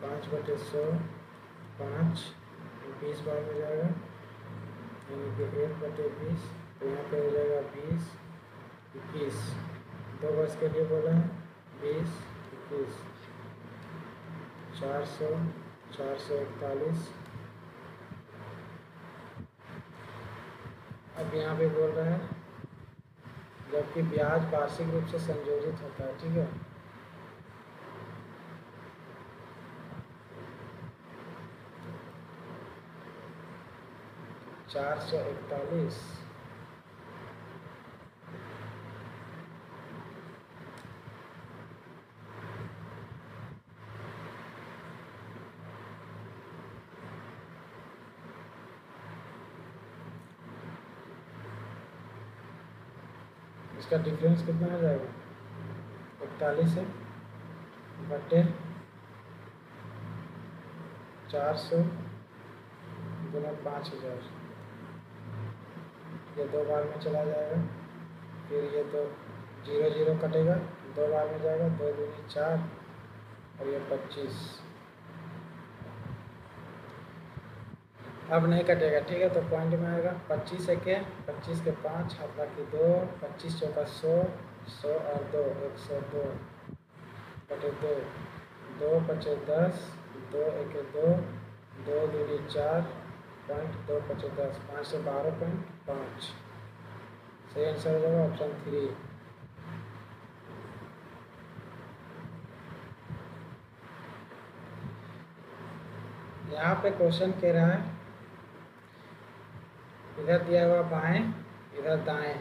5/100, 5 20 बार हो जाएगा, यानी कि 1/20, तो यहाँ पे हो जाएगा 20 21। 2 वर्ष के लिए बोला है, 20 21, 400 441। अब यहाँ पे बोल रहा है जबकि ब्याज वार्षिक रूप से संयोजित होता है। ठीक है, $441। इसका डिफरेंस कितना हो जाएगा? 41 है बटे 400 गुना 5000, ये 2 बार में चला जाएगा, फिर ये तो 0 0 कटेगा, 2 बार में जाएगा, 2 दूनी 4 और ये 25। अब नहीं कटेगा। ठीक है, तो पॉइंट में आएगा 25 के 25 के 5 हाथ बाकी 2, 25 चौका 100, 100 और 2 102 बटे 2, 2 बचे 10, 2 1 2, 2 दूनी 4 पॉइंट, 2 बचे 10, 5 से 12.5। सही आंसर हो जाएगा ऑप्शन 3। यहाँ पे क्वेश्चन कह रहा है इधर दिया हुआ बाएं, इधर दाएं,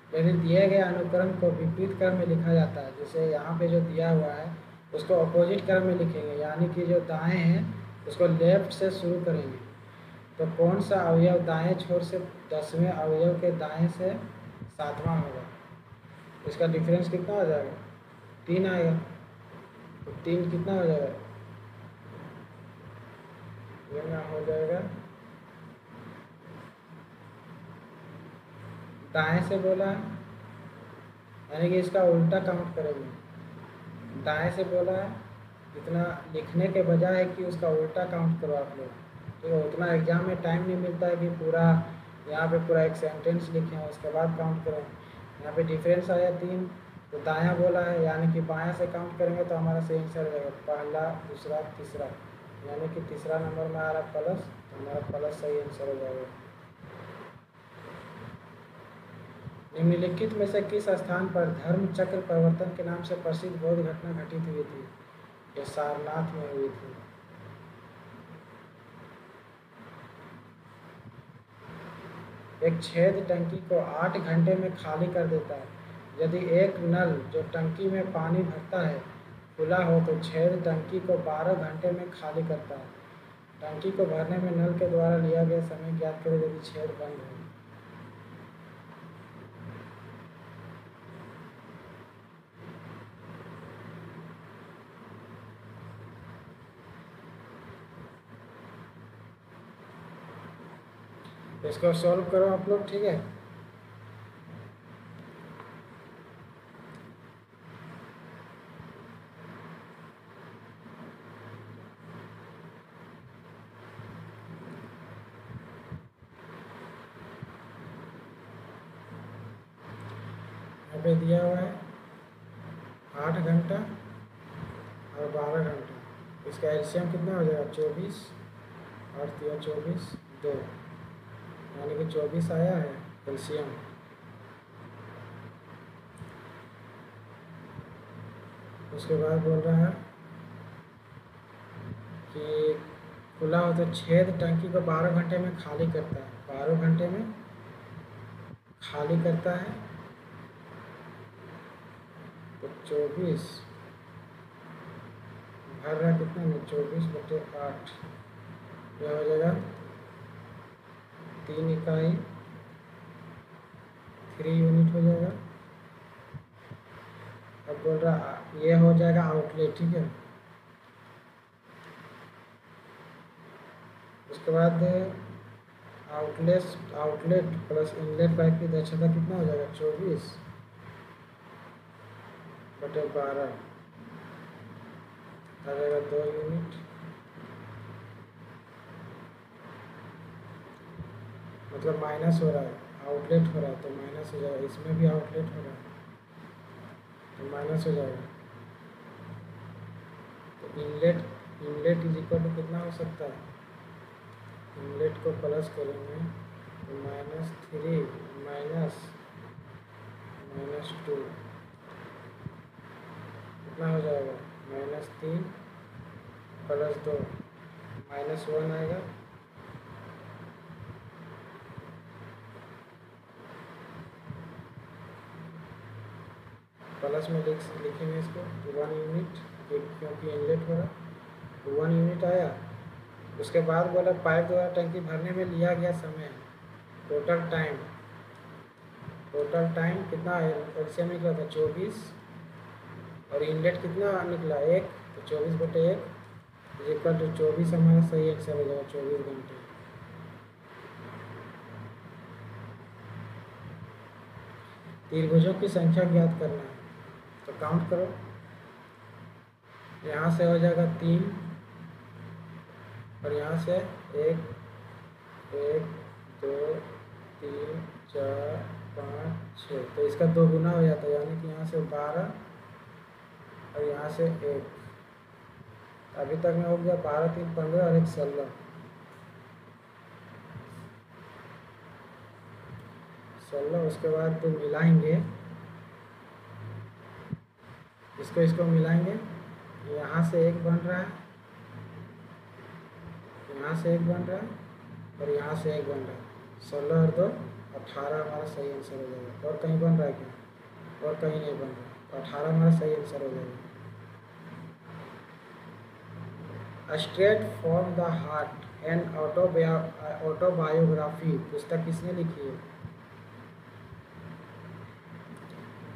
यदि दिए गए अनुक्रम को विपरीत क्रम में लिखा जाता है, जैसे यहाँ पे जो दिया हुआ है उसको अपोजिट क्रम में लिखेंगे, यानी कि जो दाएं हैं उसको लेफ्ट से शुरू करेंगे। तो कौन सा अवयव दाएं छोर से 10वें अवयव के दाएं से 7वां होगा? इसका डिफरेंस कितना हो जाएगा? 3 आएगा। तो 3 कितना हो जाएगा? ये हो जाएगा, दाएं से बोला है यानी कि इसका उल्टा काउंट करेंगे। दाएं से बोला है, इतना लिखने के बजाय है कि उसका उल्टा काउंट करो आप लोग। तो उतना एग्जाम में टाइम नहीं मिलता है कि पूरा यहाँ पे पूरा एक सेंटेंस लिखें उसके बाद काउंट करें। यहाँ पे डिफरेंस आया 3, तो दायां बोला है यानी कि बायां से काउंट करेंगे तो हमारा सही आंसर हो जाएगा पहला, दूसरा, तीसरा, यानी कि तीसरा नंबर में आ रहा प्लस, तो हमारा प्लस सही आंसर हो जाएगा। निम्नलिखित में से किस स्थान पर धर्म चक्र परिवर्तन के नाम से प्रसिद्ध बौद्ध घटना घटित हुई थी? यह सारनाथ में हुई थी। एक छेद टंकी को 8 घंटे में खाली कर देता है। यदि एक नल जो टंकी में पानी भरता है खुला हो तो छेद टंकी को 12 घंटे में खाली करता है। टंकी को भरने में नल के द्वारा लिया गया समय ज्ञात करें यदि छेद बंद हो। इसको सॉल्व करो आप लोग, ठीक है। यहाँ पे दिया हुआ है 8 घंटा और 12 घंटा। इसका एलसीएम कितना हो जाएगा? 24 और 24 2, यानी कि 24 आया है एलसीएम। उसके बाद बोल रहा है कि खुला हो तो छेद टंकी को 12 घंटे में खाली करता है। 12 घंटे में खाली करता है तो 24 भर रहा कितना में? 24/8, यह हो जाएगा 3 इकाई 3 यूनिट हो जाएगा। अब बोल रहा ये हो जाएगा आउटलेट, ठीक है। उसके बाद आउटलेट प्लस इनलेट पाइप की दक्षता कितना हो जाएगा? 24/12 आ जाएगा 2 यूनिट। मतलब माइनस हो रहा है, आउटलेट हो रहा है तो माइनस हो जाएगा। इसमें भी आउटलेट हो रहा है तो माइनस हो जाएगा। तो इनलेट इज इक्वल टू कितना हो सकता है? इनलेट को प्लस करेंगे तो -3 -2 कितना हो जाएगा? -3 + 2 -1 आएगा। प्लस में लिखेंगे इसको 1 यूनिट, क्योंकि इनलेट हो रहा तो 1 यूनिट आया। उसके बाद बोला पाइप द्वारा टंकी भरने में लिया गया समय, टोटल टाइम कितना एलसीएम निकला था? 24 और इनलेट कितना निकला? 1, तो 24/1 इक्वल टू 24 हमारा सही आंसर हो जाएगा 24 घंटे। त्रिभुजों की संख्या ज्ञात करना है तो काउंट करो। यहाँ से हो जाएगा 3 और यहाँ से 1 2 3 4 5 6, तो इसका 2 गुना हो जाता है, यानी कि यहाँ से 12 और यहाँ से 1। अभी तक में हो गया 12 3 15 और 1 16। उसके बाद तो मिलाएंगे इसको मिलाएंगे। यहाँ से 1 बन रहा है, यहाँ से 1 बन रहा है और यहाँ से 1 बन रहा है। 16 और 2 18 हमारा सही आंसर हो जाएगा। और कहीं बन रहा है क्या? और कहीं नहीं बन रहा, तो 18 हमारा सही आंसर हो जाएगा। Straight from the heart and autobiography पुस्तक किसने लिखी है?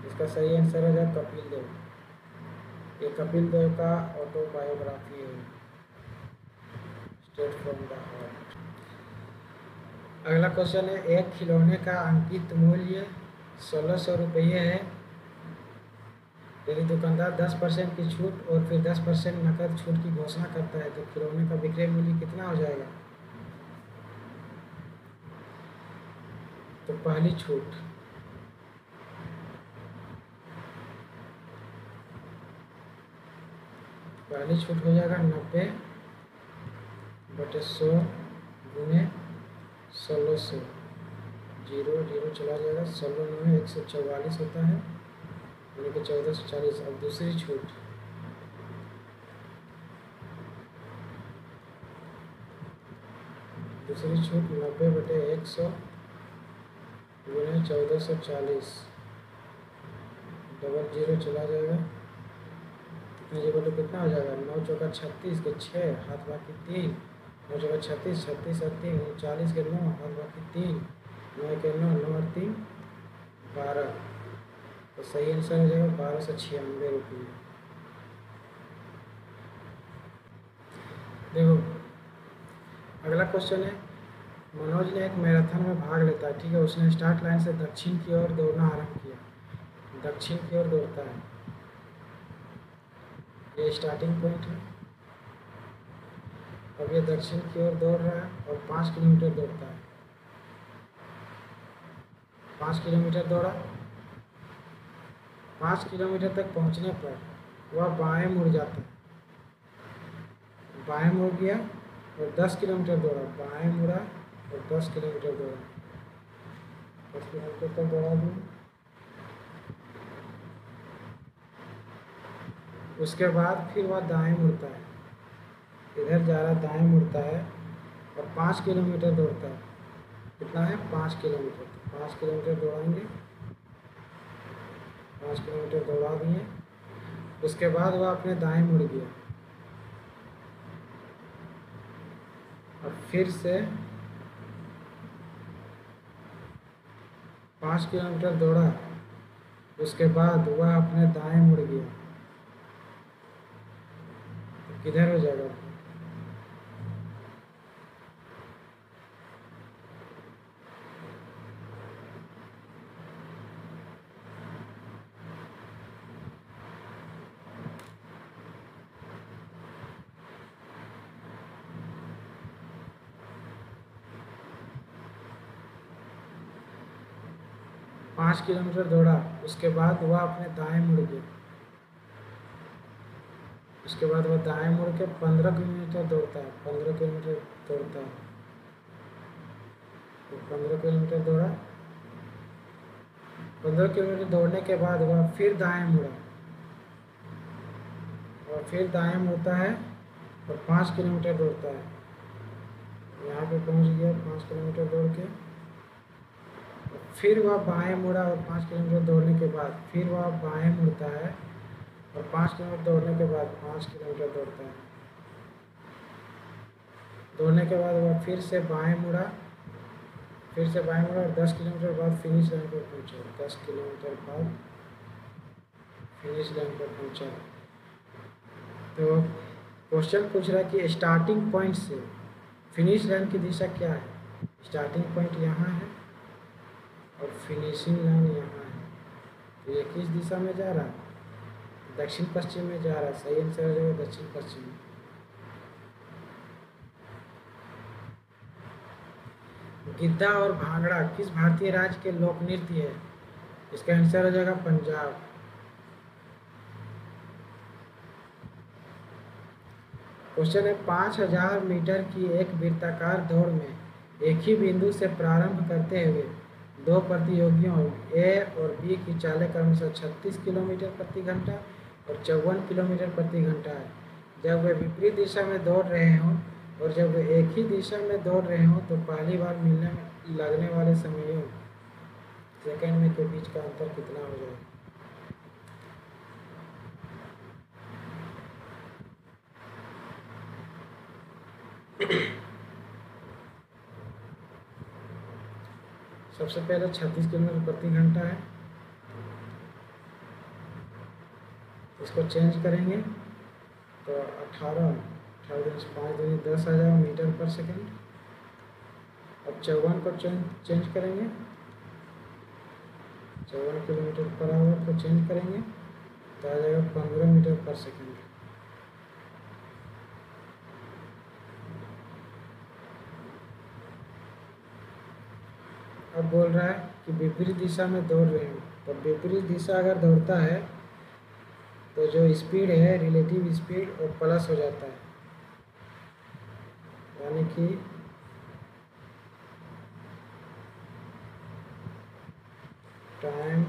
इसका सही आंसर है कपिल देव। ये कपिल देव का ऑटोबायोग्राफी है, स्ट्रेट फ्रॉम द हार्ट। अगला क्वेश्चन है, एक खिलौने का अंकित मूल्य 1600 रुपये है, यदि दुकानदार 10% की छूट और फिर 10% नकद छूट की घोषणा करता है तो खिलौने का विक्रय मूल्य कितना हो जाएगा? तो पहली छूट हो जाएगा 90/100 गुने 1600, 0 0 चला जाएगा, 16 9 144 होता है, यानी कि 1440। अब दूसरी छूट दूसरी छूट 90/100 गुने 1440, डबल 0 चला जाएगा, कितना हो जाएगा? 9 चौका 36 के 6 हाथ बाकी 3, 9 चौका 36, 36 और 3 39 के 9 हाथ बाकी 3, 9 के 9 9 और 3 12। तो सही आंसर हो जाएगा 1296 रुपये। देखो अगला क्वेश्चन है, मनोज ने एक मैराथन में भाग लेता है, ठीक है, उसने स्टार्ट लाइन से दक्षिण की ओर दौड़ना आरंभ किया, दक्षिण की ओर दौड़ता है, ये स्टार्टिंग पॉइंट है। अब ये दक्षिण की ओर दौड़ रहा है और 5 किलोमीटर दौड़ता है, 5 किलोमीटर दौड़ा, 5 किलोमीटर तक पहुंचने पर वह बाएं मुड़ जाता है, बाएं मुड़ गया और 10 किलोमीटर दौड़ा, बाएं मुड़ा और 10 किलोमीटर दौड़ा, 10 किलोमीटर तक दौड़ा दिया। उसके बाद फिर वह दाएं मुड़ता है, इधर जा रहा दाएं मुड़ता है और 5 किलोमीटर दौड़ता है, कितना है? 5 किलोमीटर, 5 किलोमीटर दौड़ाएंगे, 5 किलोमीटर दौड़ा दिए। उसके बाद वह अपने दाएं मुड़ गया और फिर से 5 किलोमीटर दौड़ा, उसके बाद वह अपने दाएं मुड़ गया, तो किधर हो जाएगा? पाँच किलोमीटर दौड़ा, उसके बाद वह अपने दाएं मुड़ गया, उसके बाद वह दाएं मुड़ के 15 किलोमीटर दौड़ता है, 15 किलोमीटर दौड़ता है, तो 15 किलोमीटर दौड़ा, 15 किलोमीटर दौड़ने के बाद वह फिर दाएं मुड़ा और फिर दाएं मुड़ता है और 5 किलोमीटर दौड़ता है, यहाँ पे पहुँच गया 5 किलोमीटर दौड़ के, फिर वह बाएं मुड़ा और 5 किलोमीटर दौड़ने के बाद फिर वह बाएं मुड़ता है और 5 किलोमीटर दौड़ने के बाद 5 किलोमीटर दौड़ता है, दौड़ने के बाद वह फिर से बाएं मुड़ा और 10 किलोमीटर बाद फिनिश लाइन पर पहुंचा, 10 किलोमीटर बाद फिनिश लाइन पर पहुंचा। तो क्वेश्चन पूछ रहा है कि स्टार्टिंग पॉइंट से फिनिश लाइन की दिशा क्या है? स्टार्टिंग पॉइंट यहाँ है और फिनिशिंग लाइन यहाँ है, तो ये किस दिशा में जा रहा है? दक्षिण पश्चिम में जा रहा है, सही आंसर हो जाएगा दक्षिण पश्चिम। गिद्धा और भांगड़ा किस भारतीय राज्य के लोक नृत्य है? इसका आंसर हो जाएगा पंजाब। क्वेश्चन है, 5000 मीटर की एक वृत्ताकार दौड़ में एक ही बिंदु से प्रारंभ करते हुए दो प्रतियोगियों ए और बी की चालें क्रमशः 36 किलोमीटर प्रति घंटा और 54 किलोमीटर प्रति घंटा है। जब वे विपरीत दिशा में दौड़ रहे हों और जब वे एक ही दिशा में दौड़ रहे हों तो पहली बार मिलने में लगने वाले समयों सेकंड में के बीच का अंतर कितना हो जाएगा? सबसे पहले 36 किलोमीटर प्रति घंटा है, इसको चेंज करेंगे तो 18 5 दूनी 10 आ जाएगा मीटर पर सेकेंड। अब 54 को चेंज करेंगे, 54 किलोमीटर पर आवर को चेंज करेंगे तो आ जाएगा 15 मीटर पर सेकेंड। अब बोल रहा है कि विपरीत दिशा में दौड़ रहे हैं, तो विपरीत दिशा अगर दौड़ता है तो जो स्पीड है रिलेटिव स्पीड वो प्लस हो जाता है, यानी कि time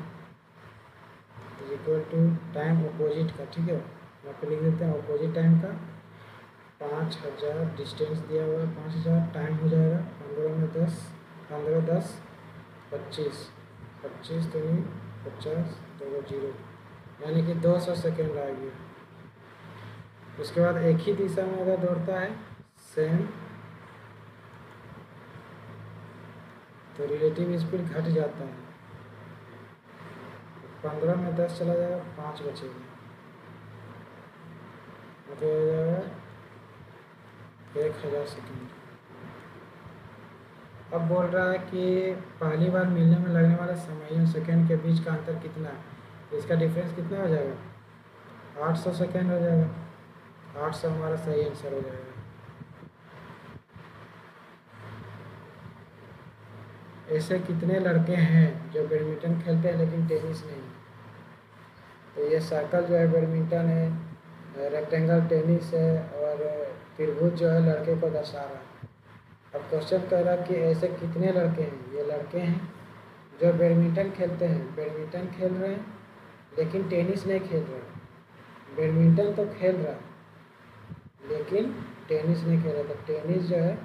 is equal to time opposite का। ठीक है, यहाँ पे लिख देते हैं अपोजिट टाइम का। 5000 डिस्टेंस दिया हुआ है, 5000 टाइम हो जाएगा 15 में 10, 15 10 25, 25 दूनी 50, 2 0, यानी कि 200 सेकेंड आ गया। उसके बाद एक ही दिशा में अगर दौड़ता है सेम, तो रिलेटिव स्पीड घट जाता है, 15 में 10 चला जाएगा, 5 बचेगा, मतलब हो जाएगा 1000 सेकेंड। अब बोल रहा है कि पहली बार मिलने में लगने वाले समय और सेकेंड के बीच का अंतर कितना है, तो इसका डिफरेंस कितना हो जाएगा, 800 सेकेंड हो जाएगा। 800 हमारा सही आंसर हो जाएगा। ऐसे कितने लड़के हैं जो बैडमिंटन खेलते हैं लेकिन टेनिस नहीं? तो ये सर्कल जो है बैडमिंटन है, रेक्टेंगल टेनिस है, और त्रिभुज जो है लड़के को दर्शा रहा है। अब क्वेश्चन कह रहा है कि ऐसे कितने लड़के हैं? ये लड़के हैं जो बैडमिंटन खेलते हैं, बैडमिंटन खेल रहे हैं लेकिन टेनिस नहीं खेल रहे हैं। बैडमिंटन तो खेल रहा है लेकिन टेनिस नहीं खेल रहा, तो टेनिस जो है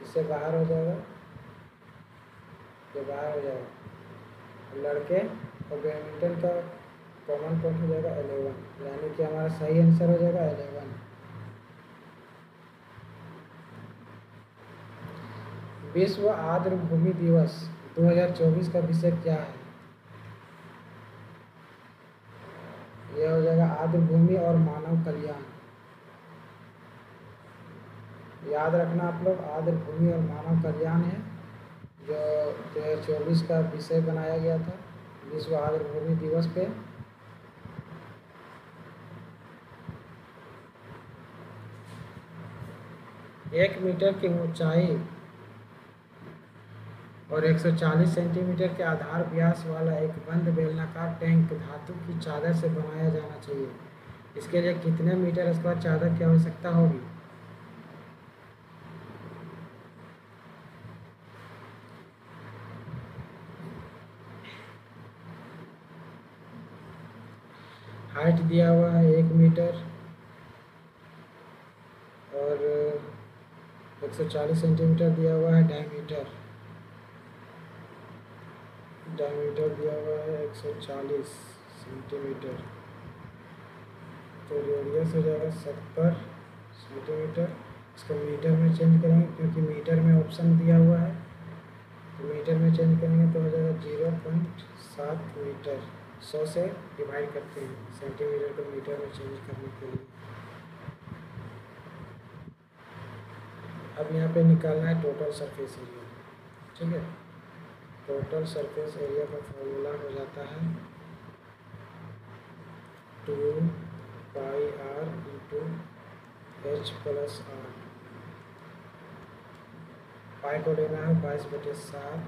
इससे बाहर हो जाएगा, ये बाहर हो जाएगा। लड़के और बैडमिंटन का कॉमन पॉइंट हो जाएगा 11, यानी कि हमारा सही आंसर हो जाएगा 11। विश्व आर्द्र भूमि दिवस 2024 का विषय क्या है? यह हो जाएगा आर्द्र भूमि और मानव कल्याण। याद रखना आप लोग, आर्द्र भूमि और मानव कल्याण है जो 2024 का विषय बनाया गया था विश्व आर्द्र भूमि दिवस पे। एक मीटर की ऊंचाई और 140 सेंटीमीटर के आधार व्यास वाला एक बंद बेलनाकार टैंक धातु की चादर से बनाया जाना चाहिए। इसके लिए कितने मीटर स्क्वायर चादर की आवश्यकता होगी? हाइट दिया हुआ है 1 मीटर और 140 सेंटीमीटर दिया हुआ है। डायमीटर दिया हुआ है 140 सेंटीमीटर, तो रेडियस हो जाएगा 70 सेंटीमीटर। इसको मीटर में चेंज करेंगे क्योंकि मीटर में ऑप्शन दिया हुआ है, तो मीटर में चेंज करेंगे तो हो जाएगा 0.7 मीटर। 100 से डिवाइड करते हैं सेंटीमीटर को मीटर में चेंज करने के लिए। अब यहाँ पे निकालना है टोटल सरफेस एरिया। ठीक है, टोटल सरफेस एरिया का फॉर्मूला हो जाता है 2 पाई r into h plus r। पाई को लेना है 22/7,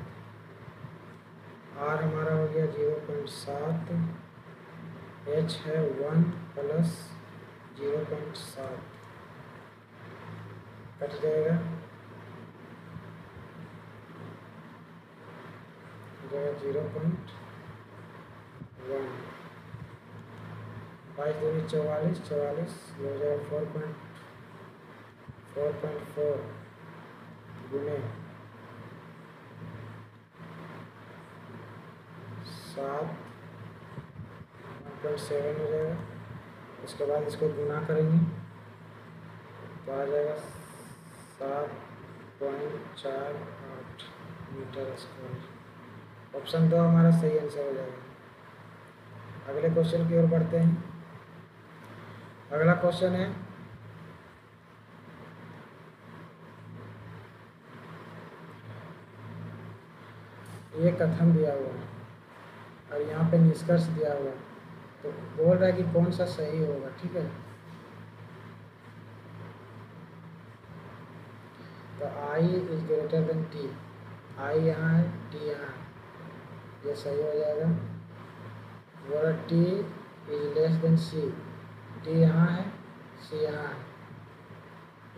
r हमारा हो गया 0.7, h है 1 प्लस 0.7, कट जाएगा 0.1। 22 दूनी 44, 44 ये हो जाएगा 4.4 गुने 7, 1.7 हो जाएगा। उसके बाद इसको गुना करेंगे तो आ जाएगा 7.48 मीटर स्क्वायर। ऑप्शन 2 हमारा सही आंसर हो जाएगा। अगले क्वेश्चन की ओर बढ़ते हैं। अगला क्वेश्चन है, ये कथन दिया हुआ है और यहाँ पे निष्कर्ष दिया हुआ है, तो बोल रहा है कि कौन सा सही होगा। ठीक है, तो I is greater than T, आई यहाँ है, टी यहाँ है, ये सही हो जाएगा। बोला T is less than C, T यहाँ है, सी यहाँ है,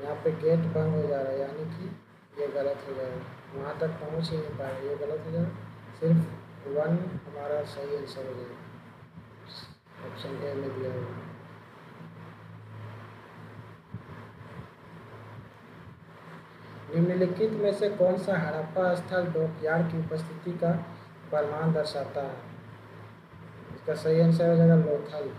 यहाँ पे गेट बंद हो जा रहा है, यानी कि ये गलत हो जाएगा, वहाँ तक पहुँच ही नहीं पाएगा, ये गलत हो जाएगा। सिर्फ 1 हमारा सही आंसर हो जाएगा, ऑप्शन ए में दिया हुआ। निम्नलिखित में से कौन सा हड़प्पा स्थल डॉकयार्ड की उपस्थिति का प्रमाण दर्शाता है? इसका सही आंसर हो जाएगा लोथल।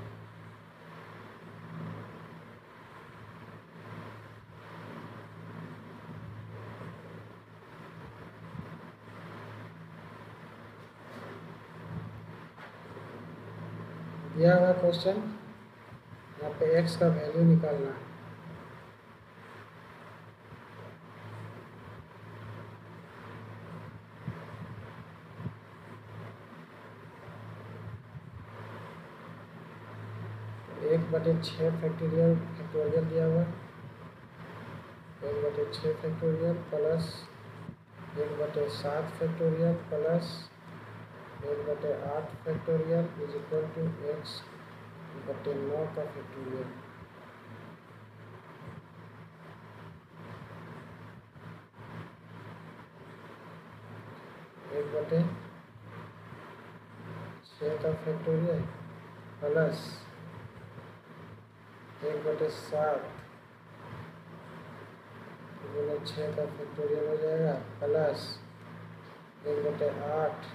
दिया हुआ क्वेश्चन, यहाँ पे x का वैल्यू निकालना है। एक बटे 6 फैक्टोरियल दिया हुआ है, 1/6 factorial plus 1/7 factorial plus 1/8 factorial is equal to x/9 का फैक्टोरियल। एक बटे 6 का फैक्टोरियल प्लस 1/7 गुना 6 का फैक्टोरियल हो जाएगा प्लस 1/8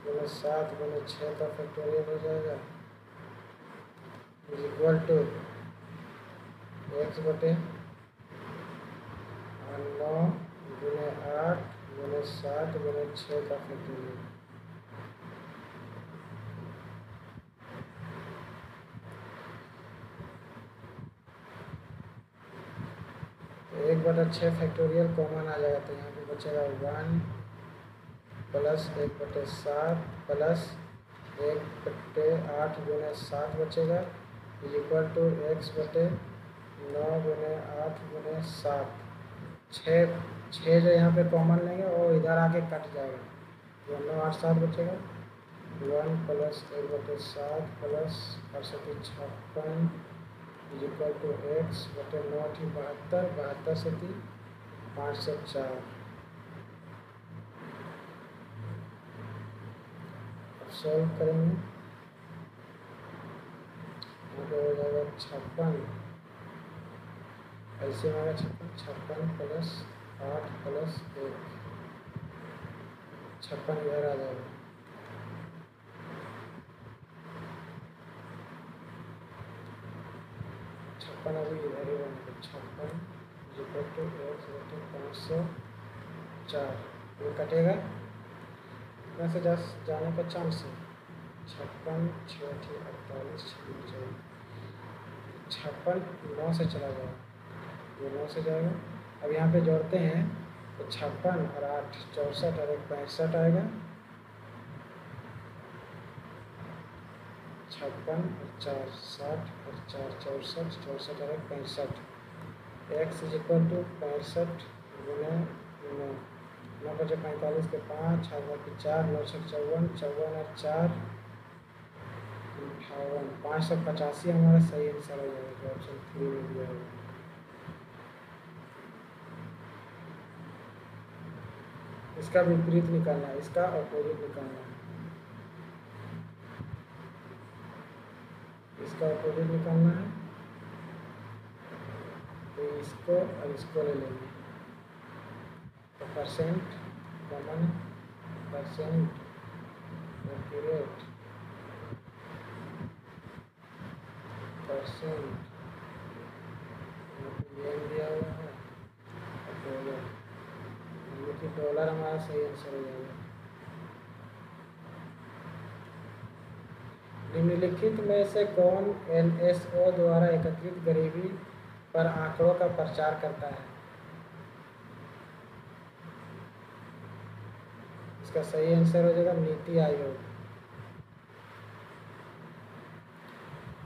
गुना 7 गुना 6 का फैक्टोरियल हो जाएगा इज इक्वल टू x/9 गुना 8 गुना 7 गुना 6 का फैक्टोरियल। तो 1/6 फैक्टोरियल कॉमन आ जाएगा, तो यहाँ पे बचेगा 1 प्लस 1/7 प्लस 1/8 गुना 7 बचेगा इज इक्वल टू x/9 गुना 8 गुना 7। 6 जो यहाँ पे कॉमन लेंगे और इधर आके कट जाएगा, तो 9 8 7 बचेगा। 1 plus 1/7 plus 56 is equal to x/9 72, 72 से 3 5 से 4। अब सॉल्व करेंगे, यहाँ पे हो जाएगा 56, ऐसे हमारा 56 प्लस 8 प्लस 1, 56 इधर आ जाएगा। अभी इधर ही बनेगा, 56 इक्वल टू x/504, ये कटेगा, इतना से जाने का चांस है। 56 6 48 56 9 से चला जाएगा, ये 9 से जाएगा। अब यहाँ पे जोड़ते हैं तो 56 और 8 64 और 1 65 आएगा, 56 और 4 60 और 4 64 64 और 1 65। x इज इक्वल टू 65 गुना 9, 9 बजे 45 के 5 और 4 9 से 54 54 और 4 58, 585 हमारा सही आंसर हो जाएगा, जो ऑप्शन 3 में दिया हुआ। इसका विपरीत निकालना है, इसका अपोजिट निकालना है, इसका अपोजिट निकालना है, तो इसको और इसको ले लेंगे। तो percent common, percent accurate, percent दिया हुआ है, डॉलर, यानी कि डॉलर हमारा सही आंसर हो जाएगा। निम्नलिखित में से कौन एनएसओ द्वारा एकत्रित गरीबी पर आंकड़ों का प्रचार करता है? इसका सही आंसर हो जाएगा नीति आयोग।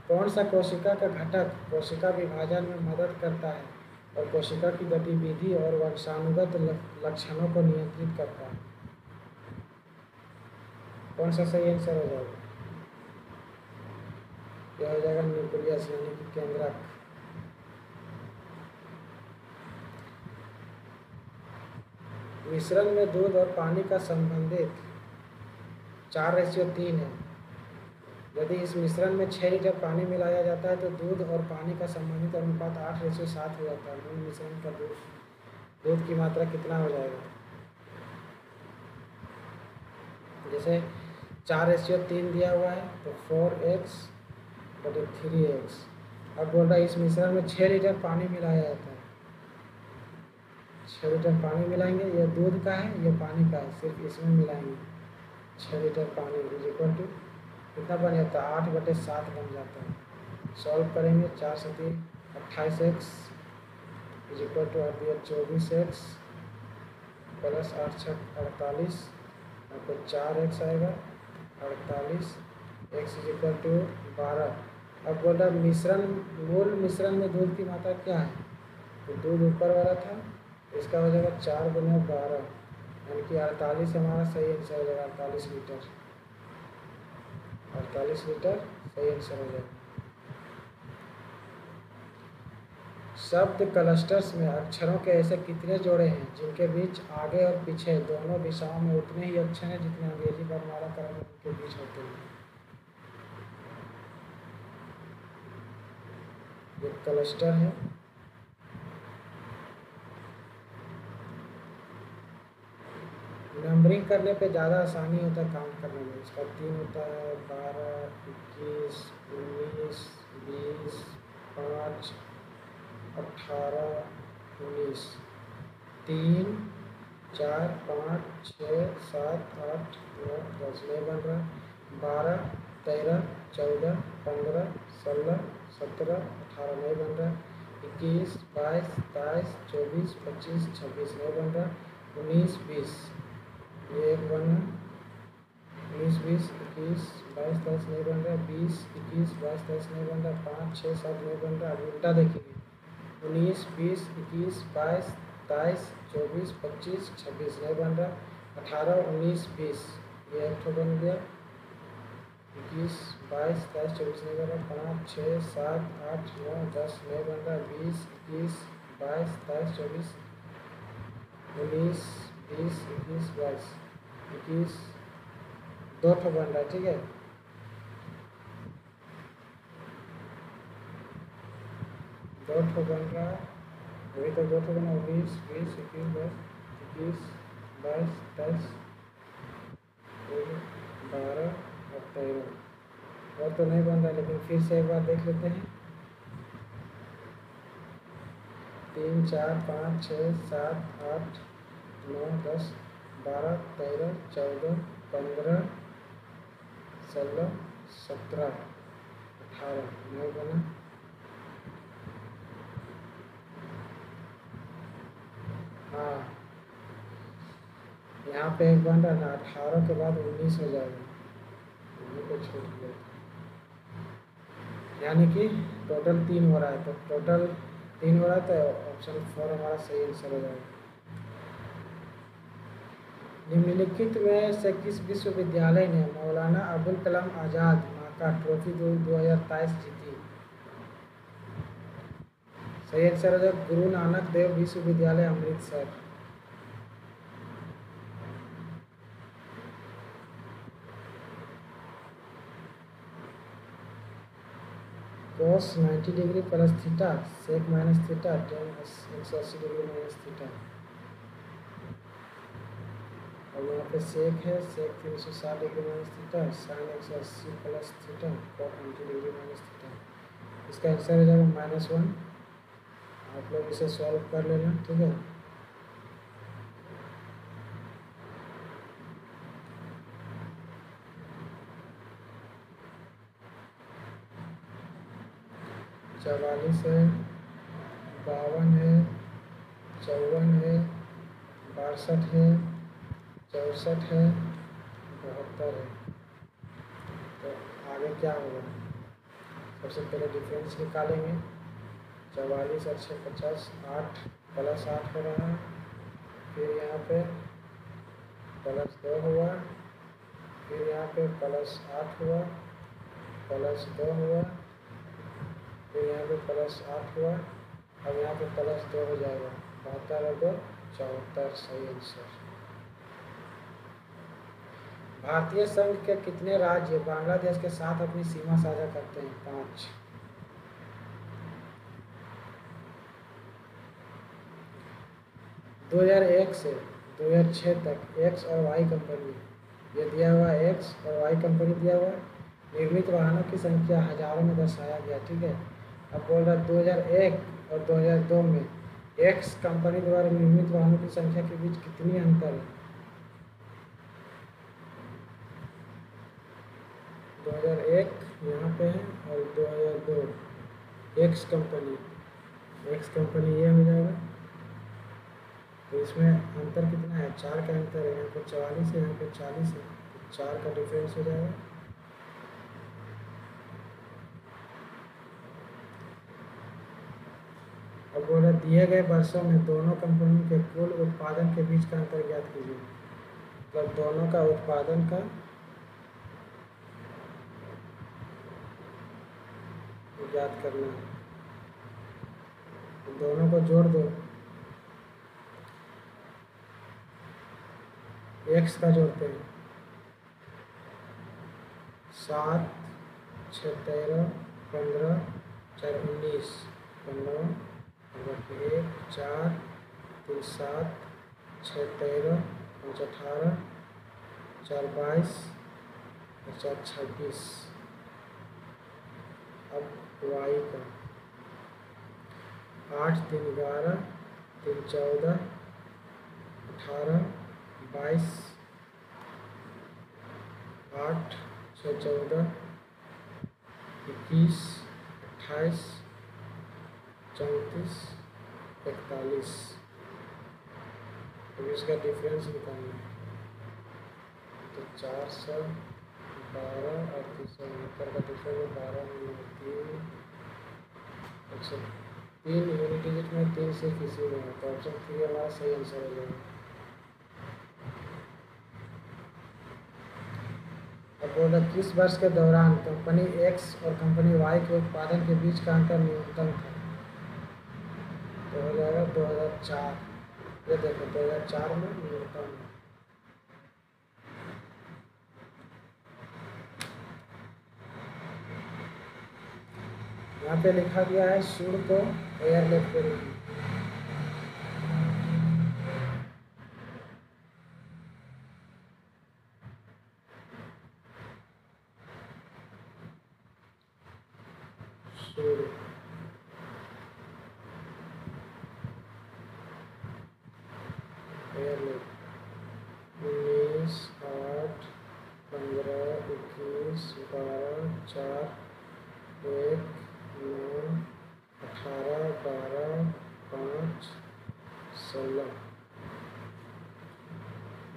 कौन सा कोशिका का घटक कोशिका विभाजन में मदद करता है और कोशिका की गतिविधि और वंशानुगत लक्षणों को नियंत्रित करता है? कौन सा सही आंसर हो जाएगा? यह हो जाएगा न्यूक्लियस यानी कि केंद्रक। मिश्रण में दूध और पानी का संबंधित 4:3 है। यदि इस मिश्रण में 6 लीटर पानी मिलाया जाता है तो दूध और पानी का संबंधित अनुपात 8:7 हो जाता है। मूल मिश्रण का दूध की मात्रा कितना हो जाएगा? जैसे 4:3 दिया हुआ है तो 4x/3x। अब बोल रहा है इस मिश्रण में 6 लीटर पानी मिलाया जाता है। 6 लीटर पानी मिलाएंगे, ये दूध का है, ये पानी का है, सिर्फ इसमें मिलाएंगे। 6 लीटर पानी इज इक्वल टू कितना बन जाता है? 8/7 बन जाता है। सॉल्व करेंगे, 4 से 3 28x is equal to 24x plus 8 6 48, आपको 4x आएगा 48, x इज इक्वल टू 12। अब बोल रहा मिश्रण मूल मिश्रण में दूध की मात्रा क्या है? तो दूध ऊपर वाला था, इसका हो जाएगा 4 × 12 यानी कि 48 हमारा सही आंसर हो जाएगा। 48 लीटर, 48 लीटर सही आंसर हो जाएगा। शब्द क्लस्टर्स में अक्षरों के ऐसे कितने जोड़े हैं जिनके बीच आगे और पीछे दोनों दिशाओं में उतने ही अक्षर हैं जितने अंग्रेजी वर्णमाला क्रम में उनके बीच होते हैं? ये क्लस्टर है। नंबरिंग करने पे ज़्यादा आसानी होता है काउंट करने में। इसका 3 होता है, 12 21 19 20 5 18 19, 3 4 5 6 7 8 9 10 नहीं बन रहा। 12 13 14 15 16 17 18 नहीं बन रहा। 21 22 23 24 25 26 नहीं बन रहा। 19 20 ये एक बना। 19 20 21 22 23 नहीं बन रहा। 20 21 22 23 नहीं बन रहा। 5 6 7 नहीं बन रहा। अब उल्टा देखेंगे, 19 20 21 22 23 24 25 26 नहीं बन रहा। 18 19 20 ये एक ठो बन गया। 21 22 23 24 नहीं बन रहा। 5 6 7 8 9 10 नहीं बन रहा। 20 21 22 23 24 19 20 21 22 21 दो ठो बन रहा है। ठीक है, दो ठो बन रहा है अभी तो। दो ठो बना, 19 20 21 22 22 23 12 और 13 और तो नहीं बन रहा, लेकिन फिर से एक बार देख लेते हैं। 3 4 5 6 7 8 9 10 12 13 14 15 16 17 18 नहीं बना। हाँ, यहाँ पे एक बन रहा ना, 18 के बाद 19 हो जाएगा, को छूट गया। यानी कि टोटल 3 हो रहा है, तो टोटल 3 हो रहा है तो ऑप्शन 4 हमारा सही आंसर हो जाएगा। निम्नलिखित में से किस विश्वविद्यालय ने मौलाना अबुल कलाम आज़ाद माका ट्रॉफी 2023 जीती? सही आंसर हो जाएगा गुरु नानक देव विश्वविद्यालय Amritsar. cos 90 degree plus theta sec minus theta tan 180 degree minus theta. और यहाँ पे सेक है, sec 360 degree minus theta, sine 180 plus theta, cot 90 degree minus theta. इसका आंसर हो जाएगा -1। आप लोग इसे सॉल्व कर लेना। ठीक है, 44 है, 52 है, 54 है, 62 है, 64 है, 72 है। तो आगे क्या होगा? सबसे पहले डिफरेंस निकालेंगे। 44 और 6 50, 8 प्लस 8 हो रहा है, फिर यहाँ पे प्लस 2 हुआ, फिर यहाँ पे प्लस 8 हुआ, प्लस 2 हुआ, फिर यहाँ पे प्लस 8 हुआ, अब यहाँ पे प्लस 2 हो जाएगा। 72 और 2 74, सही आंसर। भारतीय संघ के कितने राज्य बांग्लादेश के साथ अपनी सीमा साझा करते हैं? 5। दो 2001 से 2006 तक एक्स और वाई कंपनी, ये दिया हुआ एक्स और वाई कंपनी दिया हुआ, निर्मित वाहनों की संख्या हजारों में दर्शाया गया। ठीक है, अब बोल रहा है 2001 और 2002 में एक्स कंपनी द्वारा निर्मित वाहनों की संख्या के बीच कितनी अंतर है? 2001 यहाँ पे है और 2002 एक्स कंपनी ये हो जाएगा। तो इसमें अंतर कितना है? 4 का अंतर है। यहाँ पे 44 है, यहाँ पे 40 है, तो 4 का डिफरेंस हो जाएगा। अब बोला दिए गए वर्षों में दोनों कंपनियों के कुल उत्पादन के बीच का अंतर ज्ञात कीजिए। मतलब दोनों का उत्पादन का ज्ञात करना है, तो दोनों को जोड़ दो। एक्स का जोड़ते हैं, 7 6 13 15 4 19 15 1 4 3 7 6 13 5 18 4 22 4 26। अब वाई का 8 3 11 3 14 18 22 8 6 14 21 28 34 41। अब इसका डिफरेंस निकालना है, तो 412 और 369 का डिफरेंस 12 3 3 यूनिट डिजिट में 3 से किसी में है, तो ऑप्शन 3 हमारा सही आंसर हो जाएगा। अब बोला किस वर्ष के दौरान कंपनी एक्स और कंपनी वाई के उत्पादन के बीच का अंतर न्यूनतम था? तो हो जाएगा 2004। ये देखो 2004 में न्यूनतम है। यहाँ पे लिखा गया है सूर्य को एयरलिफ्ट के रूप में। सूर्य एयरलिफ्ट 19 8 15 21 12 4 1 9 18 12 5 16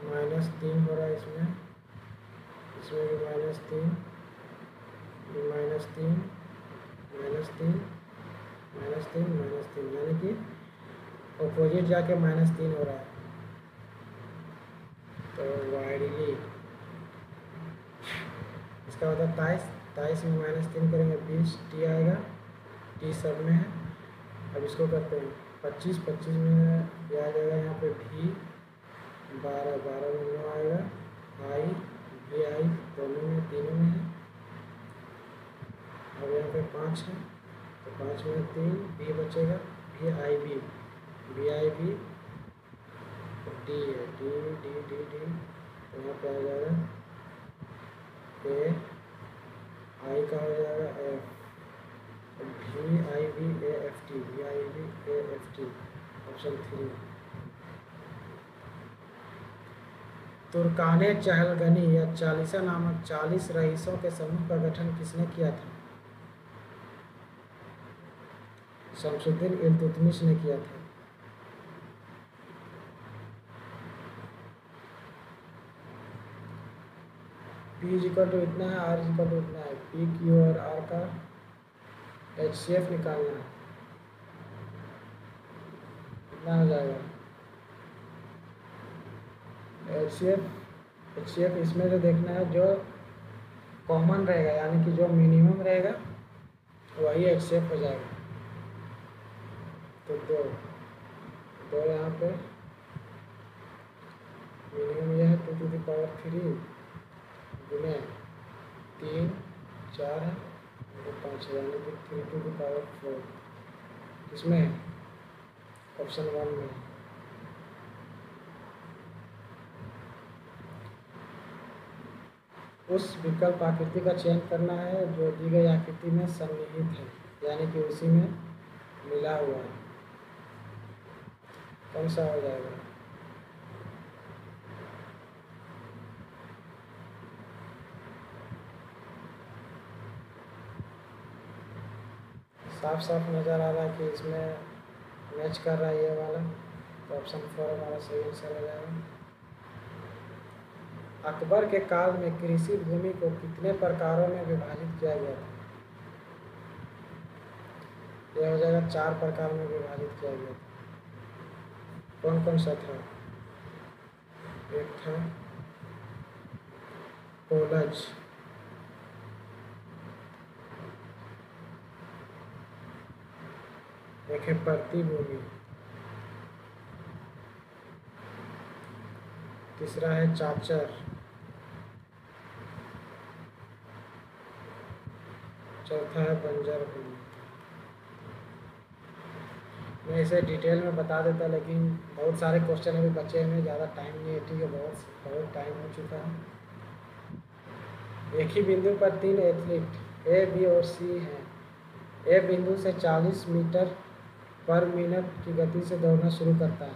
-3 हो रहा है इसमें भी -3 -3 -3 -3 -3, यानी कि अपोजिट जाके -3 हो रहा है। तो वाइडली इसका मतलब 23 में -3 करेंगे 20 टी आएगा, टी सब में है। अब इसको करते हैं 25 में ये आ जाएगा, यहाँ पे भी 12 में 9 आएगा, आई भी आई दोनों में तीनों में है। अब यहाँ पे 5 है, तो 5 में 3 बी बचेगा, भी आई बी डी है, डी तो यहाँ पे आ जाएगा ए, आई का हो जाएगा एफ, भी I B A F T, option 3। तुर्काने चहलगनी या चालीसा नामक 40 रईसों के समूह का गठन किसने किया था? शमसुद्दीन इल्तुतमिश ने किया था। P इक्वल टू इतना है, R इक्वल टू इतना है। P Q और R का HCF निकालना है, कितना हो जाएगा HCF इसमें जो देखना है जो कॉमन रहेगा, यानी कि जो मिनिमम रहेगा वही HCF हो जाएगा। तो दो यहाँ पे मिनिमम ये है 2 टू द पावर 3 गुने 3 4 है और 5 है, यानी कि 3 टू द पावर 4 इसमें ऑप्शन 1 में। उस विकल्प आकृति का चयन करना है जो दी गई आकृति में सन्निहित है, यानी कि उसी में मिला हुआ है। कौन सा हो जाएगा? साफ साफ नज़र आ रहा है कि इसमें मैच कर रहा है ये वाला, तो ऑप्शन 4 हमारा सही आंसर हो जाएगा। अकबर के काल में कृषि भूमि को कितने प्रकारों में विभाजित किया गया था? यह हो जाएगा 4 प्रकार में विभाजित किया गया था। कौन कौन सा था? एक था पोलज, एक है प्रतिभूमि, तीसरा है चाचर, चौथा है बंजर भूमि। मैं इसे डिटेल में बता देता, लेकिन बहुत सारे क्वेश्चन अभी बचे हैं, ज़्यादा टाइम नहीं है, ठीक है, बहुत टाइम हो चुका है। एक ही बिंदु पर 3 एथलीट ए, बी और सी हैं। ए बिंदु से 40 मीटर पर मिनट की गति से दौड़ना शुरू करता है।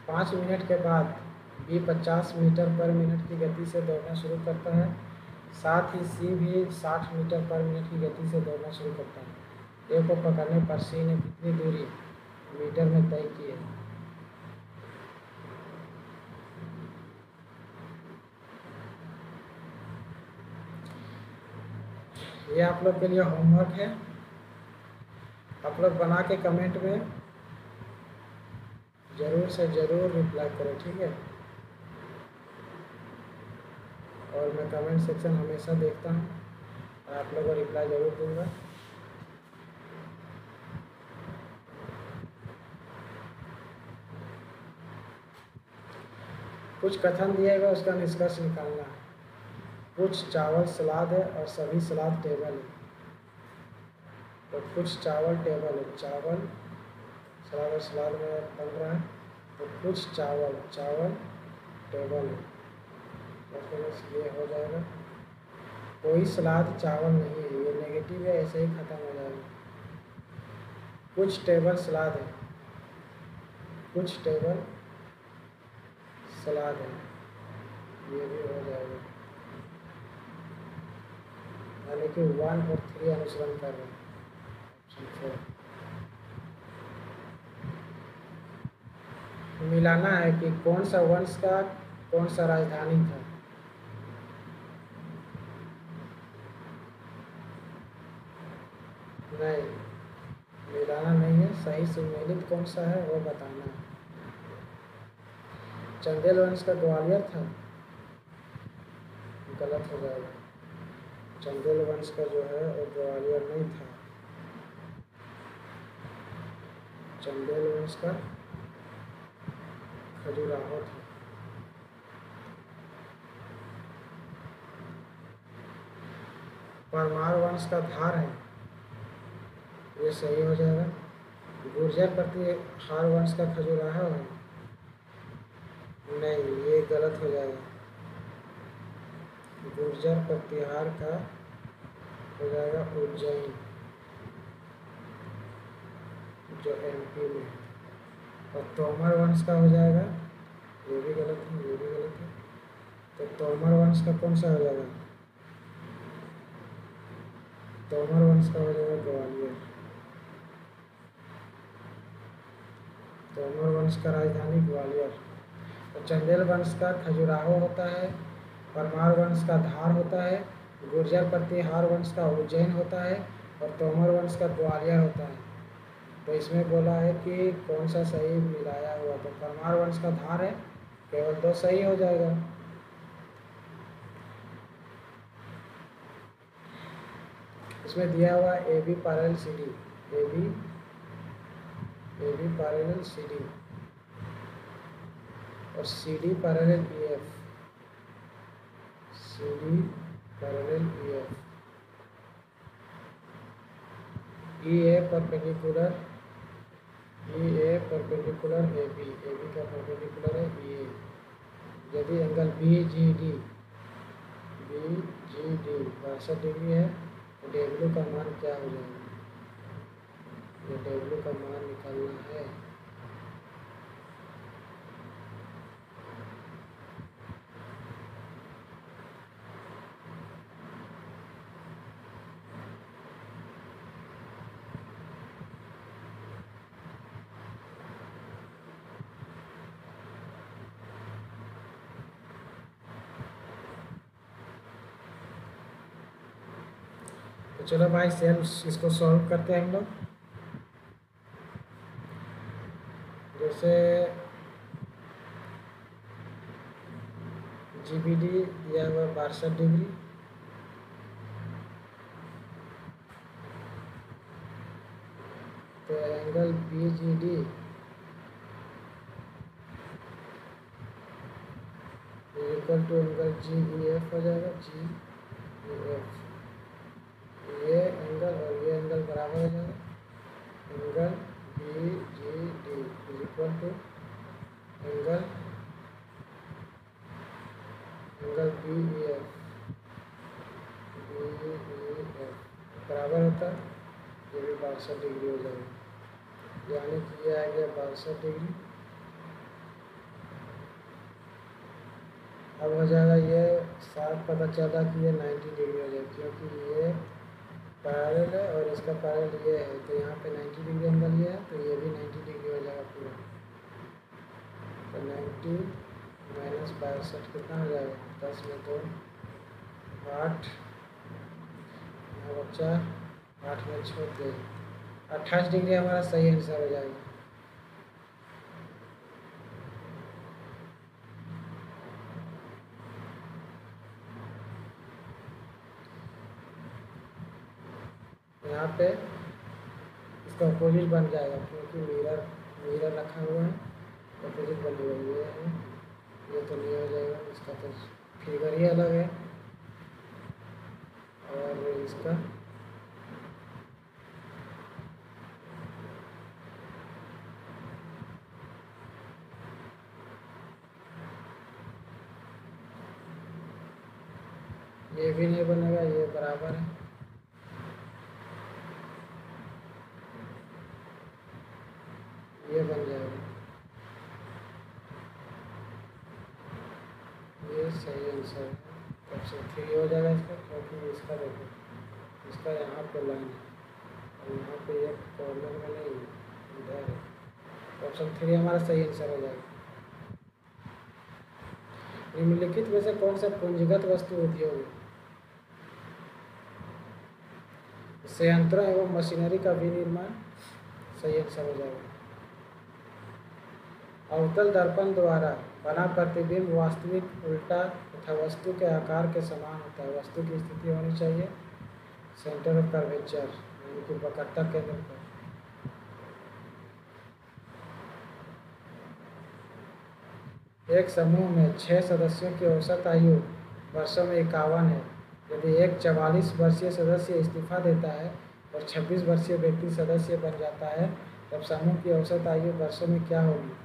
5 मिनट के बाद बी 50 मीटर पर मिनट की गति से दौड़ना शुरू करता है। साथ ही सी भी 60 मीटर पर मिनट की गति से दौड़ना शुरू करता है। ए को पकड़ने पर सी ने कितनी दूरी मीटर में तय की है? ये आप लोग के लिए होमवर्क है, आप लोग बना के कमेंट में ज़रूर से ज़रूर रिप्लाई करें, ठीक है। और मैं कमेंट सेक्शन हमेशा देखता हूँ और आप लोगों को रिप्लाई ज़रूर दूंगा। कुछ कथन दिएगा, उसका निष्कर्ष निकालना है। कुछ चावल सलाद है और सभी सलाद टेबल है, तो कुछ चावल टेबल है, चावल सलाद और सलाद में बन रहा है, तो कुछ चावल टेबल है, तो ये हो जाएगा। कोई सलाद चावल नहीं है, ये नेगेटिव है, ऐसे ही ख़त्म हो जाएगा। कुछ टेबल सलाद है, कुछ टेबल सलाद है, ये भी हो जाएगा, यानी कि 1 और 3 अनुसरण कर रहे हैं। ऑप्शन 4 मिलाना है कि कौन सा वंश का कौन सा राजधानी था। नहीं, मिलाना नहीं है, सही सुमेलित कौन सा है वो बताना है। चंदेल वंश का ग्वालियर था, गलत हो जाएगा। चंदेल वंश का जो है वो ग्वालियर नहीं था, चंदेल वंश का खजुराहो था। परमार वंश का धार है, ये सही हो जाएगा। गुर्जर प्रतिहार वंश का खजुराहो है, नहीं, ये गलत हो जाएगा। गुर्जर प्रतिहार का हो जाएगा उज्जैन, जो MP में है। और तोमर वंश का हो जाएगा, ये भी गलत है, ये भी गलत है। तो तोमर वंश का कौन सा हो जाएगा? तोमर वंश का हो जाएगा ग्वालियर। तोमर वंश का राजधानी ग्वालियर। तो चंदेल वंश का खजुराहो होता है, परमार वंश का धार होता है, गुर्जर प्रतिहार वंश का उज्जैन होता है और तोमर वंश का ग्वालियर होता है। तो इसमें बोला है कि कौन सा सही मिलाया हुआ, तो परमार वंश का धार है, केवल दो सही हो जाएगा। इसमें दिया हुआ A B parallel C D, A B parallel C D और C D parallel E F, C D parallel E F, E A perpendicular, E A perpendicular A B का परपेंडिकुलर है ई ए। यदि angle B G D 62 degree है तो W का मान क्या हो जाएगा, ये डब्ल्यू का मान निकालना है। तो चलो भाई सेल्फ इसको सॉल्व करते हैं हम लोग। जैसे जीबीडी दिया हुआ 62 डिग्री, तो angle B G D equal to angle G E F हो जाएगा, जी ई एफ। ये एंगल और ये एंगल बराबर हो जाएगा, angle B G D is equal to angle B E F, बराबर होता है, ये भी 62 डिग्री हो जाएगा, यानी कि ये आ गया 62 डिग्री। अब हो जाएगा ये साफ पता चला कि ये 90 डिग्री हो जाएगा, क्योंकि ये पैरेलल है और इसका पैरेलल ये है, तो यहाँ पे 90 डिग्री एंगल ये है, तो ये भी 90 डिग्री हो जाएगा पूरा। तो 90 माइनस 62 कितना हो जाएगा, 10 में 2 8, यहाँ बच्चा 8 में छोड़ दे, 28 डिग्री हमारा सही आंसर हो जाएगा। यहाँ पे इसका अपोजिट बन जाएगा, क्योंकि मिरर रखा हुआ है, अपोजिट बनी हुई है, ये तो नहीं हो जाएगा, इसका तो फिगर ही अलग है और इसका ये भी नहीं बनेगा, ये बराबर है। ये बन जाएगा, ये सही आंसर है, ऑप्शन 3 हो जाएगा इसका, क्योंकि इसका देखो, इसका यहाँ पे लाइन है और यहाँ पे एक कॉर्नर में नहीं, इधर है, ऑप्शन 3 हमारा सही आंसर हो जाएगा। निम्नलिखित में से कौन सा पूंजीगत वस्तु उद्योग है? संयंत्रों एवं मशीनरी का विनिर्माण सही आंसर हो जाएगा। अवतल दर्पण द्वारा बना प्रतिबिंब वास्तविक उल्टा तथा वस्तु के आकार के समान होता है। वस्तु की स्थिति होनी चाहिए सेंटर ऑफ कर्वेचर, यानी कि वक्रता केंद्र पर। एक समूह में 6 सदस्यों की औसत आयु वर्षों में 51 है। यदि एक 44 वर्षीय सदस्य इस्तीफा देता है और 26 वर्षीय व्यक्ति सदस्य बन जाता है, तब समूह की औसत आयु वर्षों में क्या होगी?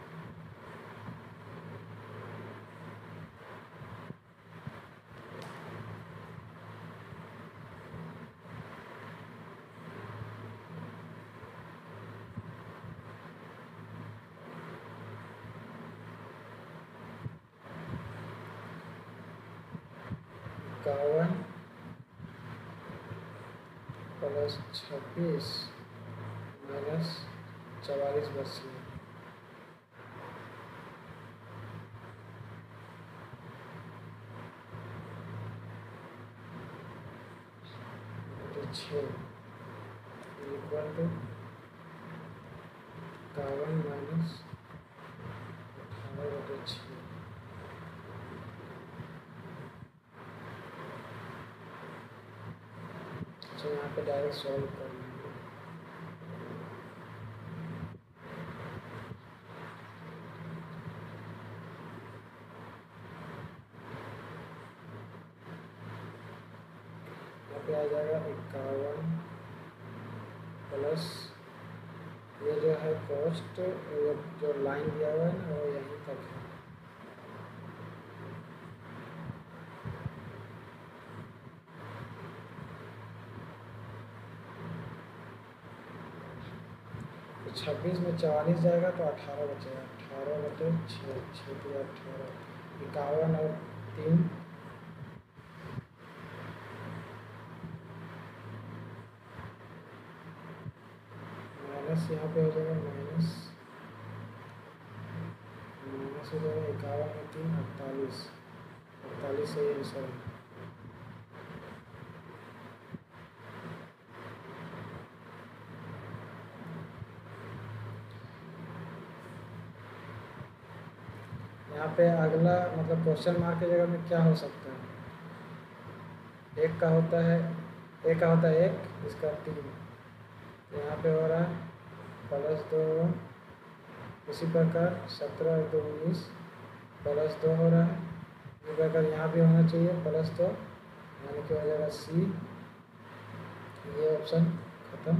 प्लस 26 माइनस 44 बचे, इक्वल टू 51 माइनस 18/6। अच्छा, यहाँ पे डायरेक्ट सॉल्व कर लेंगे। यहाँ पे आ जाएगा 51 प्लस ये जो है कॉस्ट, ये जो लाइन दिया हुआ है ना वो यहीं तक है। तो 26 में 44 जाएगा तो 18 बचेगा, 18/6, 6 18, 51 और 3 माइनस, यहाँ पे हो जाएगा माइनस हो जाएगा 51 में 3 48, 48 से आंसर है। यहाँ पे अगला मतलब क्वेश्चन मार्क की जगह में क्या हो सकता है, एक का होता है, एक का होता है 1, इसका 3, तो यहाँ पे हो रहा है +2। इसी प्रकार 17 और 2 19 +2 हो रहा है। इसी प्रकार यहाँ भी होना चाहिए +2, यानी कि हो जाएगा सी। ये ऑप्शन खत्म।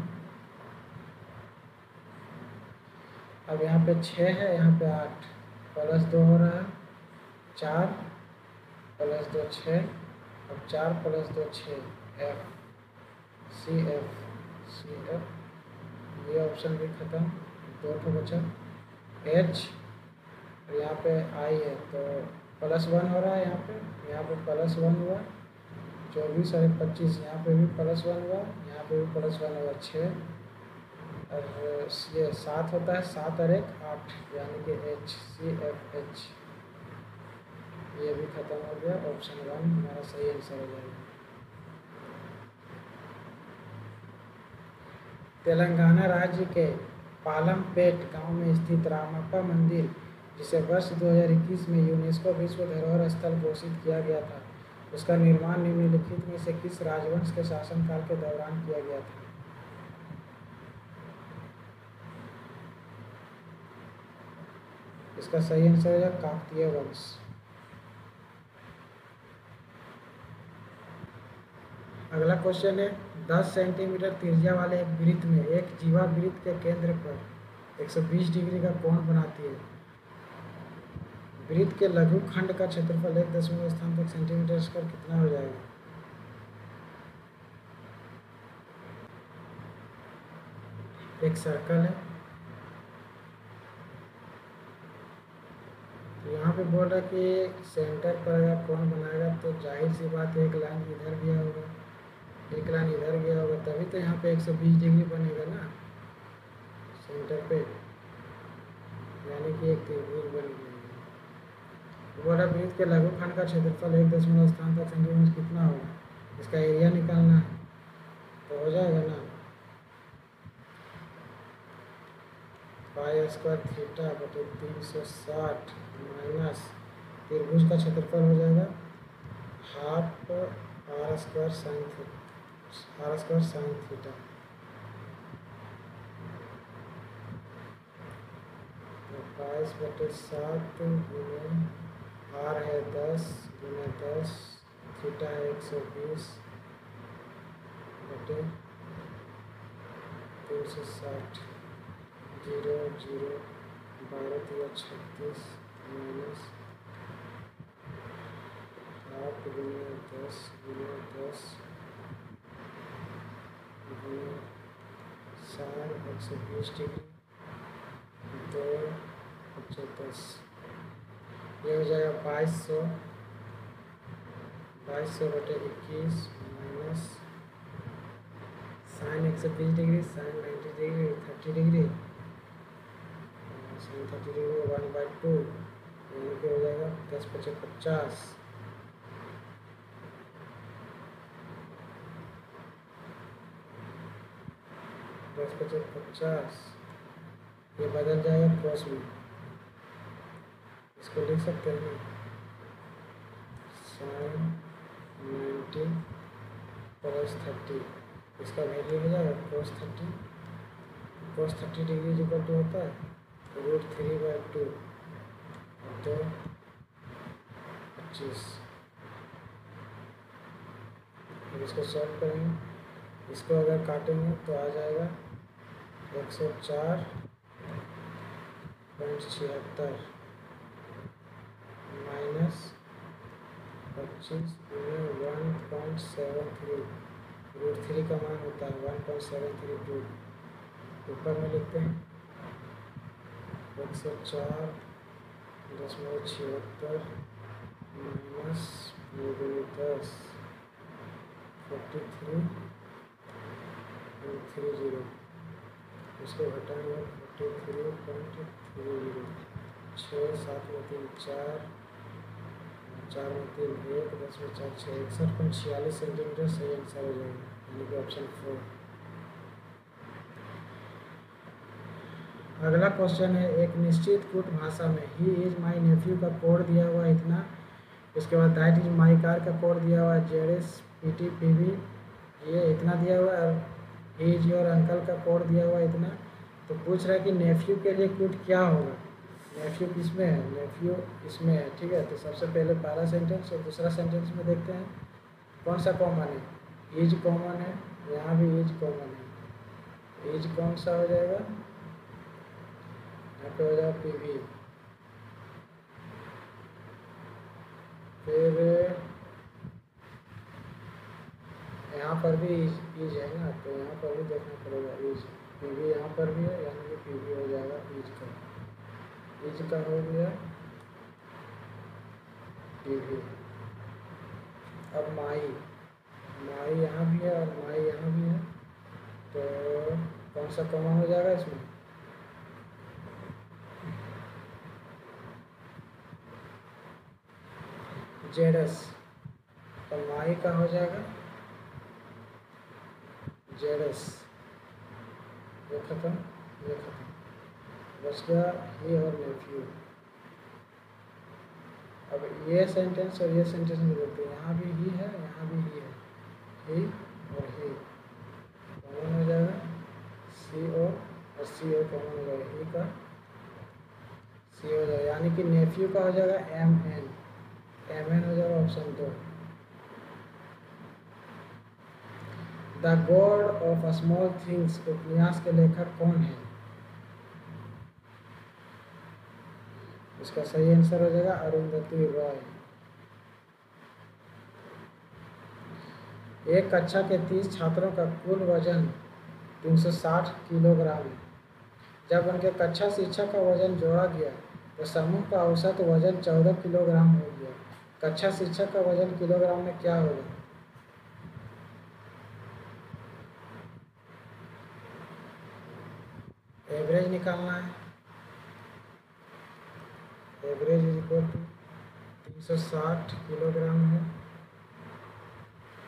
अब यहाँ पे 6 है, यहाँ पे 8 +2 हो रहा है, 4 +2 6, अब 4 +2 6, F सी एफ। ये ऑप्शन भी खत्म, 2 तो बचा। H और यहाँ पे I है तो +1 हो रहा है, यहाँ पे +1 हुआ, 24 और 25, यहाँ पे भी +1 हुआ, यहाँ पे भी +1 हुआ, 6 और ये 7 होता है, 7 और 1 8, यानी कि HCFH। ये भी खत्म हो गया, ऑप्शन 1 हमारा सही आंसर हो जाएगा। तेलंगाना राज्य के पालमपेट गांव में स्थित रामप्पा मंदिर, जिसे वर्ष 2021 में यूनेस्को विश्व धरोहर स्थल घोषित किया गया था, उसका निर्माण निम्नलिखित में से किस राजवंश के शासनकाल के दौरान किया गया था? इसका सही आंसर है काकतीय वंश। अगला क्वेश्चन है, 10 सेंटीमीटर त्रिज्या वाले एक वृत्त में एक जीवा वृत्त के केंद्र पर 120 डिग्री का कोण बनाती है। वृत्त के लघु खंड का क्षेत्रफल 1 दशमलव स्थान तक सेंटीमीटर स्क्वायर कितना हो जाएगा? एक सर्कल है, तो यहाँ पे बोल रहा है कि सेंटर पर अगर कोण बनाएगा तो जाहिर सी बात है एक लाइन इधर गया होगा, एक लाइन इधर गया होगा, तभी तो यहाँ पे 120 डिग्री बनेगा ना सेंटर पे, यानी कि एक त्रिभुज बन गया। बोला वृत्त के लघुखंड का क्षेत्रफल 1 दशमलव स्थान तक सेंटीमीटर कितना होगा, इसका एरिया निकालना है, तो हो जाएगा ना पाई स्क्वायर थीटा बटे 360 माइनस त्रिभुज का क्षेत्रफल हो जाएगा half R square sine theta. तो 22/7 गुने आर है 10 गुने 10, थीटा है 120 बटे 360, 0 0 12 36 माइनस 8 गुने 10 गुने 10 गुने साइन 120 डिग्री 2 बचे 10, ये हो जाएगा 2200 बटे 21 minus sine 120 degree, sine 90 degree, 30 degree, sine 30 degree 1/2, यानी कि हो जाएगा 10 × 5 = 50, 10 × 5 = 50। ये बदल जाएगा क्रॉस में, इसको लिख सकते हैं साइन 90 + 30, इसका वैल्यू हो जाएगा cos 30। cos 30 degree equal to होता है √3/2 तो 25। अब इसको सॉल्व करेंगे, इसको अगर काटेंगे तो आ जाएगा 104.76 माइनस 25 × 1.73, √3 का मान होता है 1.732। ऊपर में लिखते हैं 104.76 माइनस 10 43.30, इसको घटाएंगे 43.30, 6 7 में 3 4, 4 में 3 1, 10 में 4 6, 61.46 सेंटीमीटर सही आंसर हो जाएगा, यानी कि ऑप्शन 4। अगला क्वेश्चन है, एक निश्चित कूट भाषा में ही इज माई नेफ्यू का कोड दिया हुआ है इतना, उसके बाद दैट इज माई कार का कोड दिया हुआ है ZS PT PV, ये इतना दिया हुआ है, और ही इज योर अंकल का कोड दिया हुआ है इतना। तो पूछ रहा है कि नेफ्यू के लिए कूट क्या होगा, नेफ्यू किस में है, नेफ्यू इसमें है, ठीक है। तो सबसे पहले पहला सेंटेंस और दूसरा सेंटेंस में देखते हैं कौन सा कॉमन है, इज कॉमन है, यहाँ भी इज कॉमन है, इज कौन सा हो जाएगा, यहाँ पे हो जाएगा PV। फिर यहाँ पर भी इज है ना, तो यहाँ पर भी देखना पड़ेगा इज, PV यहाँ पर भी है, यानी कि PV हो जाएगा इज का हो गया PV। अब माई यहाँ भी है और माई यहाँ भी है, तो कौन सा कॉमन हो जाएगा इसमें, ZS, तो माई का हो जाएगा ZS, ये खत्म, बच गया ही और नेफ्यू। अब ये सेंटेंस और ये सेंटेंस में देखते हैं, यहाँ भी ही है, यहाँ भी ही है, ही और ही कॉमन हो जाएगा, CO और CO कॉमन हो जाएगा, ही का C हो जाएगा, यानी कि नेफ्यू का हो जाएगा MN हो जाएगा option 2। The God of small things उपन्यास के लेखक कौन है, इसका सही आंसर हो जाएगा अरुंधति रॉय। एक कक्षा के 30 छात्रों का कुल वजन 360 किलोग्राम है। जब उनके कक्षा शिक्षक का वजन जोड़ा गया तो समूह का औसत वजन 14 किलोग्राम हो गया। कक्षा शिक्षक का वजन किलोग्राम में क्या होगा, एवरेज निकालना है, average is equal to 360 kilogram है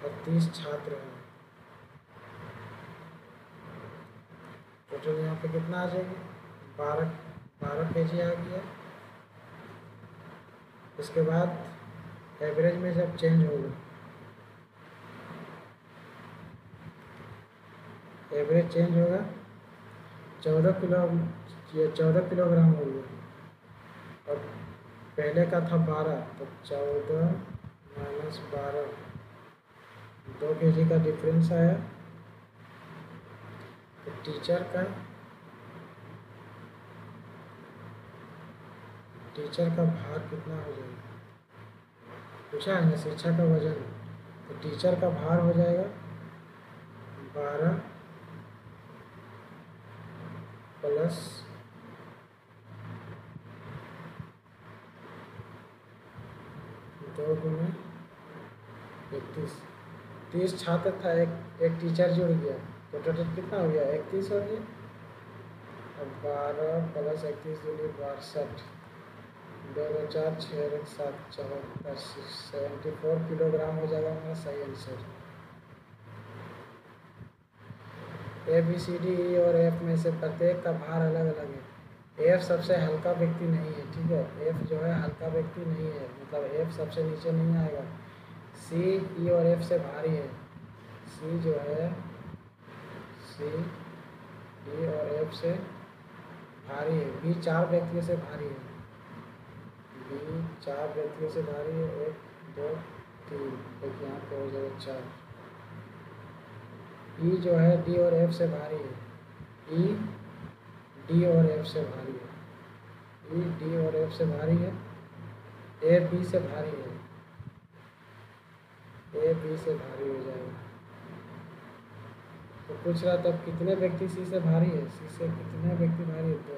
और 30 छात्र हैं, टोटल यहाँ पे कितना आ जाएगा 12 kg आ गया। इसके बाद एवरेज में जब चेंज होगा, एवरेज चेंज होगा 14 किलोग्राम हो गया, और पहले का था 12, तो 14 - 12, 2 kg का डिफरेंस आया। तो टीचर का भार कितना हो जाएगा, पूछा है ना, शिक्षक का वजन, तो टीचर का भार हो जाएगा 12 प्लस 2 × 31, 30 छात्र था, एक टीचर जुड़ गया, तो टोटल कितना हो गया 31 हो गया। अब 12 प्लस 31 दूनी 62, 2 4 6 7 74, 74 किलोग्राम हो जाएगा हमारा सही answer. A B C D E और एफ में से प्रत्येक का भार अलग अलग है। एफ सबसे हल्का व्यक्ति नहीं है, ठीक है, एफ जो है हल्का व्यक्ति नहीं है, मतलब एफ सबसे नीचे नहीं आएगा। सी ई और एफ से भारी है, सी जो है सी ई और एफ से भारी है। बी 4 व्यक्तियों से भारी है, बी 4 व्यक्तियों से भारी है, 1 2 3, एक यहाँ पे हो जाएगा 4। ई जो है डी और एफ से भारी है, ई डी और एफ से भारी है, ई डी और एफ से भारी है। ए बी से भारी है, ए बी से भारी हो जाएगा। तो पूछ रहा तब कितने व्यक्ति सी से भारी है, सी से कितने व्यक्ति भारी है, 2।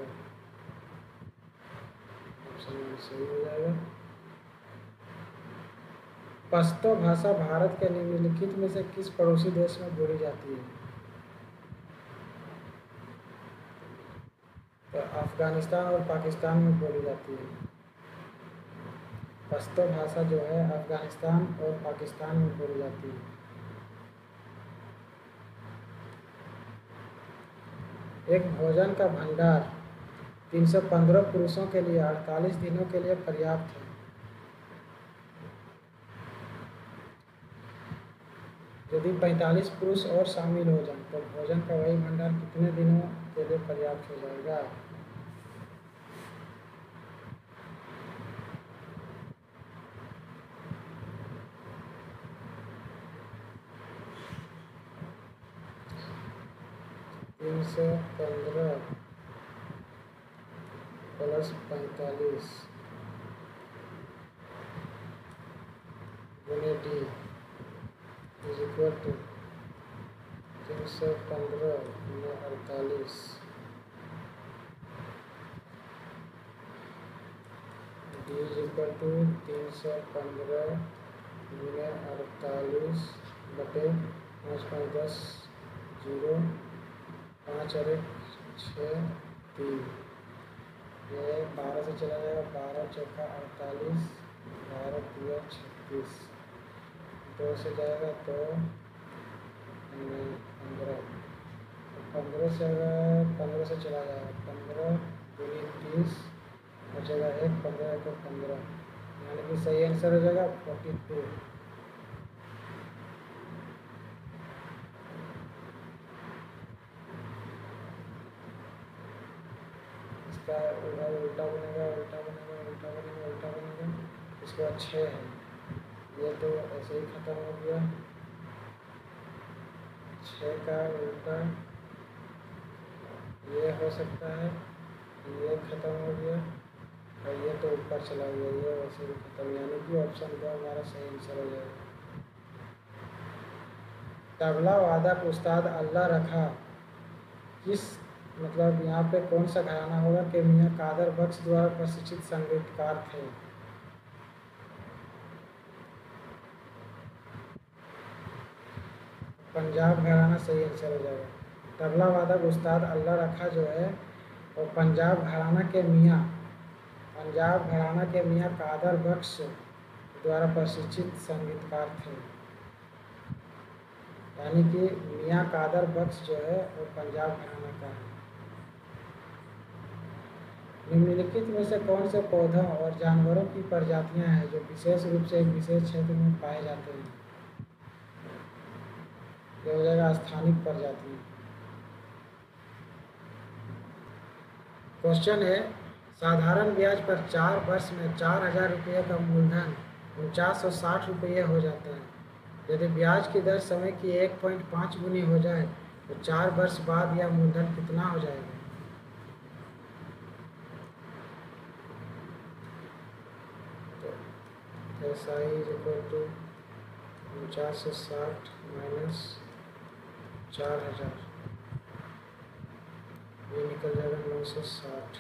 ऑप्शन सही हो जाएगा। पश्तो भाषा भारत के निम्नलिखित में से किस पड़ोसी देश में बोली जाती है? तो अफगानिस्तान और पाकिस्तान में बोली जाती है। पश्तो भाषा जो है अफगानिस्तान और पाकिस्तान में बोली जाती है। एक भोजन का भंडार 315 पुरुषों के लिए 48 दिनों के लिए पर्याप्त है। यदि 45 पुरुष और शामिल हो जाएं तो भोजन का वही भंडार कितने दिनों के लिए पर्याप्त हो जाएगा? तीन सौ 15 प्लस 45 गुने डी इज इक्वल टू 315 गुने 48, डी इज इक्वल टू 315 गुने 48 बटे 5 5 10 0 5 और 6 3, ये 12 से चला जाएगा, 12 चौका 48, 12 तिया 36, 2 से जाएगा तो 15, 15 से अगर 15 से चला जाएगा 15 दूनी 30, बचेगा 1, 15 1 15, यानी कि सही आंसर हो जाएगा 42। इसका उधर उल्टा बनेगा, उल्टा बनेगा, उल्टा बनेगा, उल्टा बनेगा, इसके बाद 6 है, ये तो ऐसे ही खत्म हो गया। 6 का उल्टा ये हो सकता है, ये खत्म हो गया और ये तो ऊपर चला गया, ये वैसे ही खत्म, यानी कि ऑप्शन का हमारा सही आंसर हो जाएगा। तबला वादक उस्ताद अल्लाह रखा किस, मतलब यहाँ पे कौन सा घराना होगा कि मियाँ कादर बख्श द्वारा प्रशिक्षित संगीतकार थे? पंजाब घराना सही आंसर हो जाएगा। तबला वादक उस्ताद अल्लाह रखा जो है वो पंजाब घराना के मियाँ कादर बख्श द्वारा प्रशिक्षित संगीतकार थे, यानी कि मियाँ कादर बख्श जो है वो पंजाब घराना का है। निम्नलिखित में से कौन से पौधों और जानवरों की प्रजातियां हैं जो विशेष रूप से एक विशेष क्षेत्र में पाए जाते हैं? ये हो जाएगा स्थानिक प्रजाति। क्वेश्चन है, साधारण ब्याज पर 4 वर्ष में 4000 रुपये का मूलधन 4960 रुपये हो जाता है। यदि ब्याज की दर समय की 1.5 गुनी हो जाए तो 4 वर्ष बाद यह मूलधन कितना हो जाएगा? ऐसा ही इक्वल टू 4960 माइनस 4000, ये निकल जाएगा 960।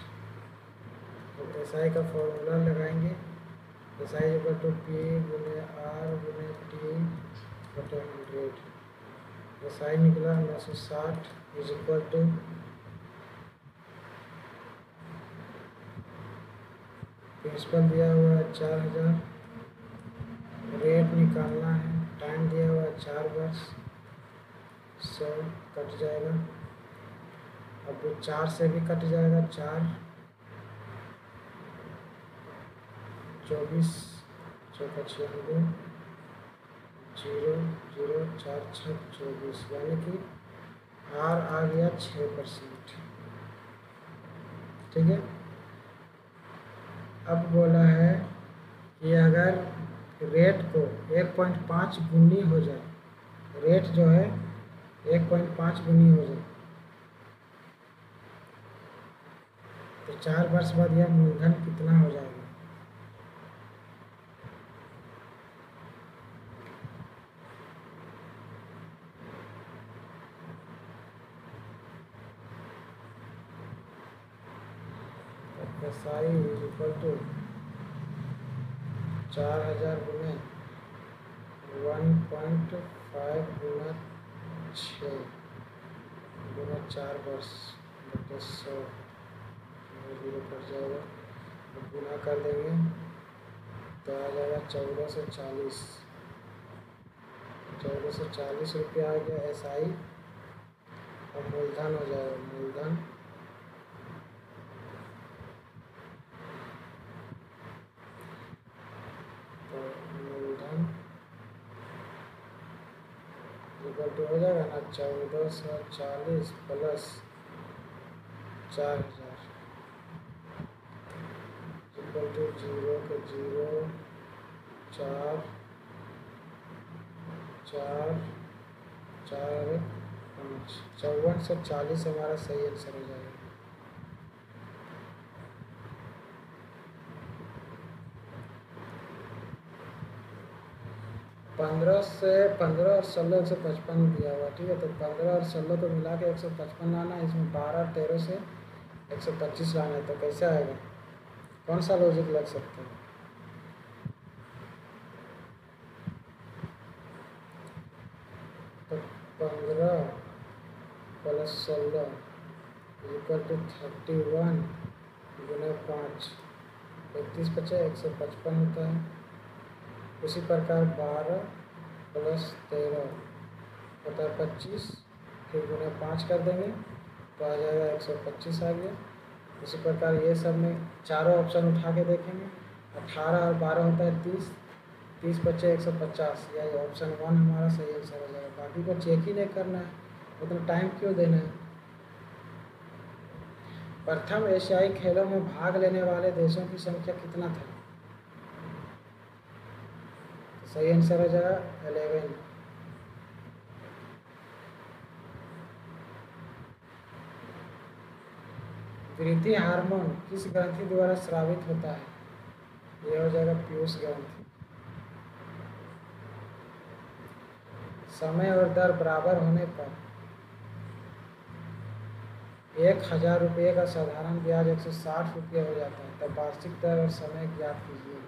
तो एसआई का फॉर्मूला लगाएंगे, एसआई इक्वल टू पी गुने आर गुने टी बटे 100। एस आई निकला 960 इज इक्वल टू प्रिंसिपल दिया हुआ है 4000, रेट निकालना है, टाइम दिया हुआ है 4 वर्ष, 100 कट जाएगा। अब वो 4 से भी कट जाएगा, 4 24 चौका 96 0 0 4 6 24, यानी कि आर आ गया 6%। ठीक है। अब बोला है कि अगर रेट को 1.5 गुनी हो जाए, रेट जो है 1.5 गुनी हो जाए तो 4 वर्ष बाद यह मूलधन कितना हो जाएगा? S I is equal to 4000 गुने 1.5 गुना 6 गुना 4 वर्ष बटे 100, 0 कट जाएगा, तो गुना कर देंगे तो आ जाएगा 1440, 1440 रुपया आ गया एस आई। और मूलधन हो जाएगा, मूलधन तो मूलधन इक्वल टू हो जाएगा ना 1440 प्लस 4000 इक्वल टू 0 के 0 4 4 4 5 5440 हमारा सही आंसर हो जाएगा। 15 और 16 155 दिया हुआ, ठीक है। तो 15 और 16 को मिला के 155 लाना है, इसमें 12 और 13 से 125 लाना है, तो कैसे आएगा? कौन सा लॉजिक लग सकता है? तो 15 प्लस 16 इक्वल टू 31 गुना 5, 31 बचे 155 होता है। उसी प्रकार 12 प्लस 13 होता है 25, फिर गुना 5 कर देंगे तो आ जाएगा 125 आ गया। उसी प्रकार ये सब में चारों ऑप्शन उठा के देखेंगे, 18 और 12 होता है 30, 30 बचे 150, यही ऑप्शन 1 हमारा सही आंसर हो जाएगा। बाकी को चेक ही नहीं करना है, मतलब टाइम क्यों देना है। प्रथम एशियाई खेलों में भाग लेने वाले देशों की संख्या कितना था? सही आंसर हो जाएगा 11। वृद्धि हार्मोन किस ग्रंथि द्वारा स्रावित होता है? यह हो जाएगा पीयूष ग्रंथि। समय और दर बराबर होने पर 1000 रुपये का साधारण ब्याज 160 रुपये हो जाता है, तब वार्षिक दर और समय ज्ञात कीजिए।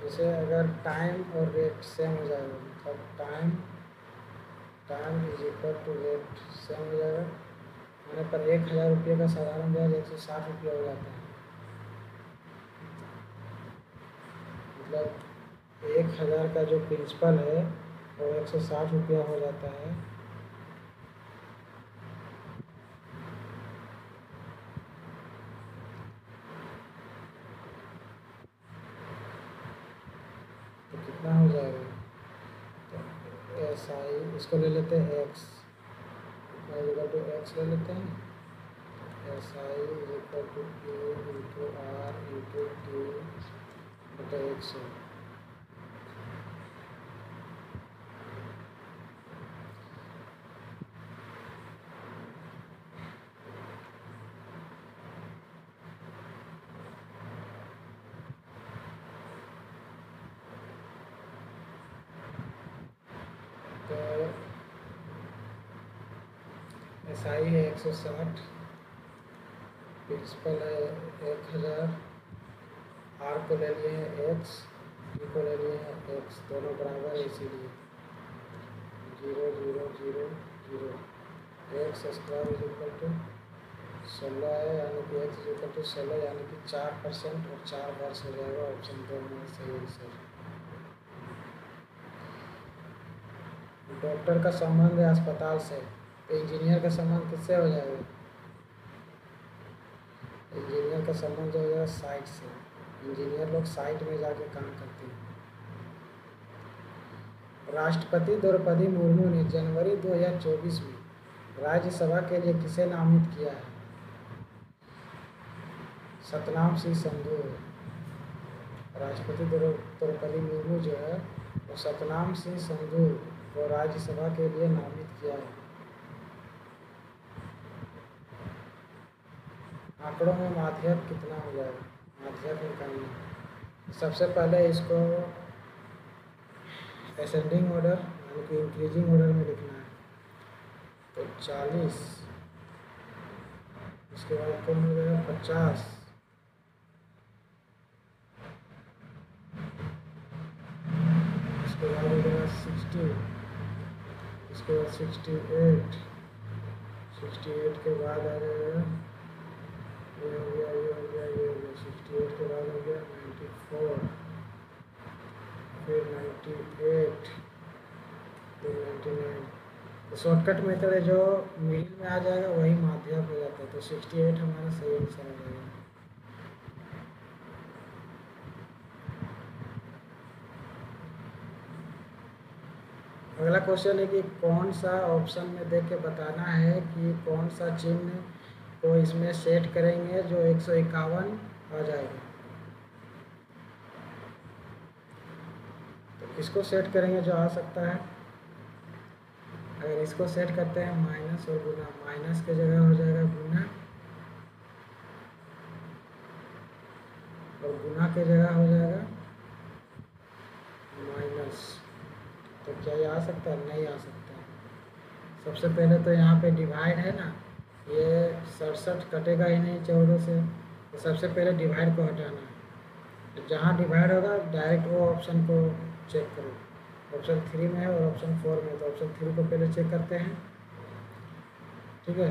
जैसे अगर टाइम और रेट सेम हो जाएगा, मतलब time is equal to rate same हो जाएगा, होने पर 1000 रुपये का साधारण ब्याज 160 रुपये हो जाता है, मतलब 1000 का जो प्रिंसिपल है वो 160 रुपया हो जाता है। तो कितना हो जाएगा? तो एस आई इसको ले लेते हैं एक्स, इक्वल टू एक्स ले लेते हैं, S I equal to A into R into T बटा 100। तो एस आई है 160, प्रिंसिपल है 1000, आर को ले लिए हैं एक्स को ले लिए हैं एक्स, दोनों बराबर है इसीलिए 0 0 0 0 x square is equal to 16 है, यानी कि एक्स इज इक्वल टू 16, यानी कि 4% और 4 वर्ष हो जाएगा। ऑप्शन 2 में सही आंसर। डॉक्टर का संबंध है अस्पताल से, तो इंजीनियर का संबंध किससे हो जाएगा? इंजीनियर का संबंध हो जाएगा साइट से। इंजीनियर लोग साइट में जाके काम करते हैं। राष्ट्रपति द्रौपदी मुर्मू ने जनवरी 2024 में राज्यसभा के लिए किसे नामित किया है? सतनाम सिंह संधू। राष्ट्रपति द्रौपदी मुर्मू जो है वो सतनाम सिंह संधू को राज्यसभा के लिए नामित किया है। आंकड़ों में माध्यक कितना हो जाएगा? माध्यक निकालना, सबसे पहले इसको असेंडिंग ऑर्डर यानी कि इंक्रीजिंग ऑर्डर में लिखना है। तो 40, इसके बाद कौन हो जाएगा 50, इसके बाद हो जाएगा 60, इसके बाद 68, 68 के बाद आ जाएगा ये हो गया 68 के बाद हो गया 94, फिर 98, फिर 99। तो शॉर्टकट मेथड है जो मिडिल में आ जाएगा वही माध्यक हो जाता है। तो 68 हमारा सही आंसर हो जाएगा। अगला क्वेश्चन है कि कौन सा ऑप्शन में देख के बताना है कि कौन सा चिन्ह को इसमें सेट करेंगे जो 151 आ जाएगा। तो किसको सेट करेंगे जो आ सकता है? अगर इसको सेट करते हैं माइनस और गुना, माइनस के जगह हो जाएगा गुना और गुना के जगह हो जाएगा माइनस। तो क्या ये आ सकता है? नहीं आ सकता। सबसे पहले तो यहाँ पे डिवाइड है ना, ये 67 कटेगा ही नहीं 14 से, तो सबसे पहले डिवाइड को हटाना है। तो जहाँ डिवाइड होगा डायरेक्ट वो ऑप्शन को चेक करो। ऑप्शन 3 में है और ऑप्शन 4 में, तो ऑप्शन 3 को पहले चेक करते हैं। ठीक है,